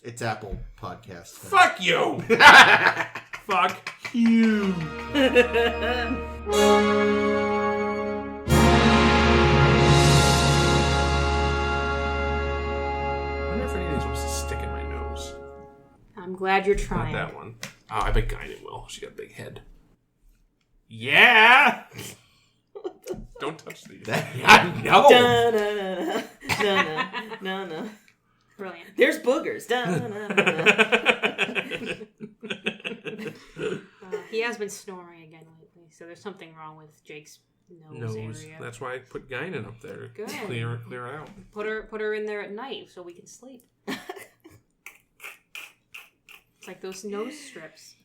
It's Apple Podcasts. Fuck you. Fuck you. I'm glad you're trying. Not that one. Oh, I bet Guinan will. She got a big head. Yeah! Don't touch these. No! No. Brilliant. There's boogers. He has been snoring again lately, so there's something wrong with Jake's nose area. That's why I put Guinan up there. Good. Clear it out. Put her in there at night so we can sleep. It's like those nose strips.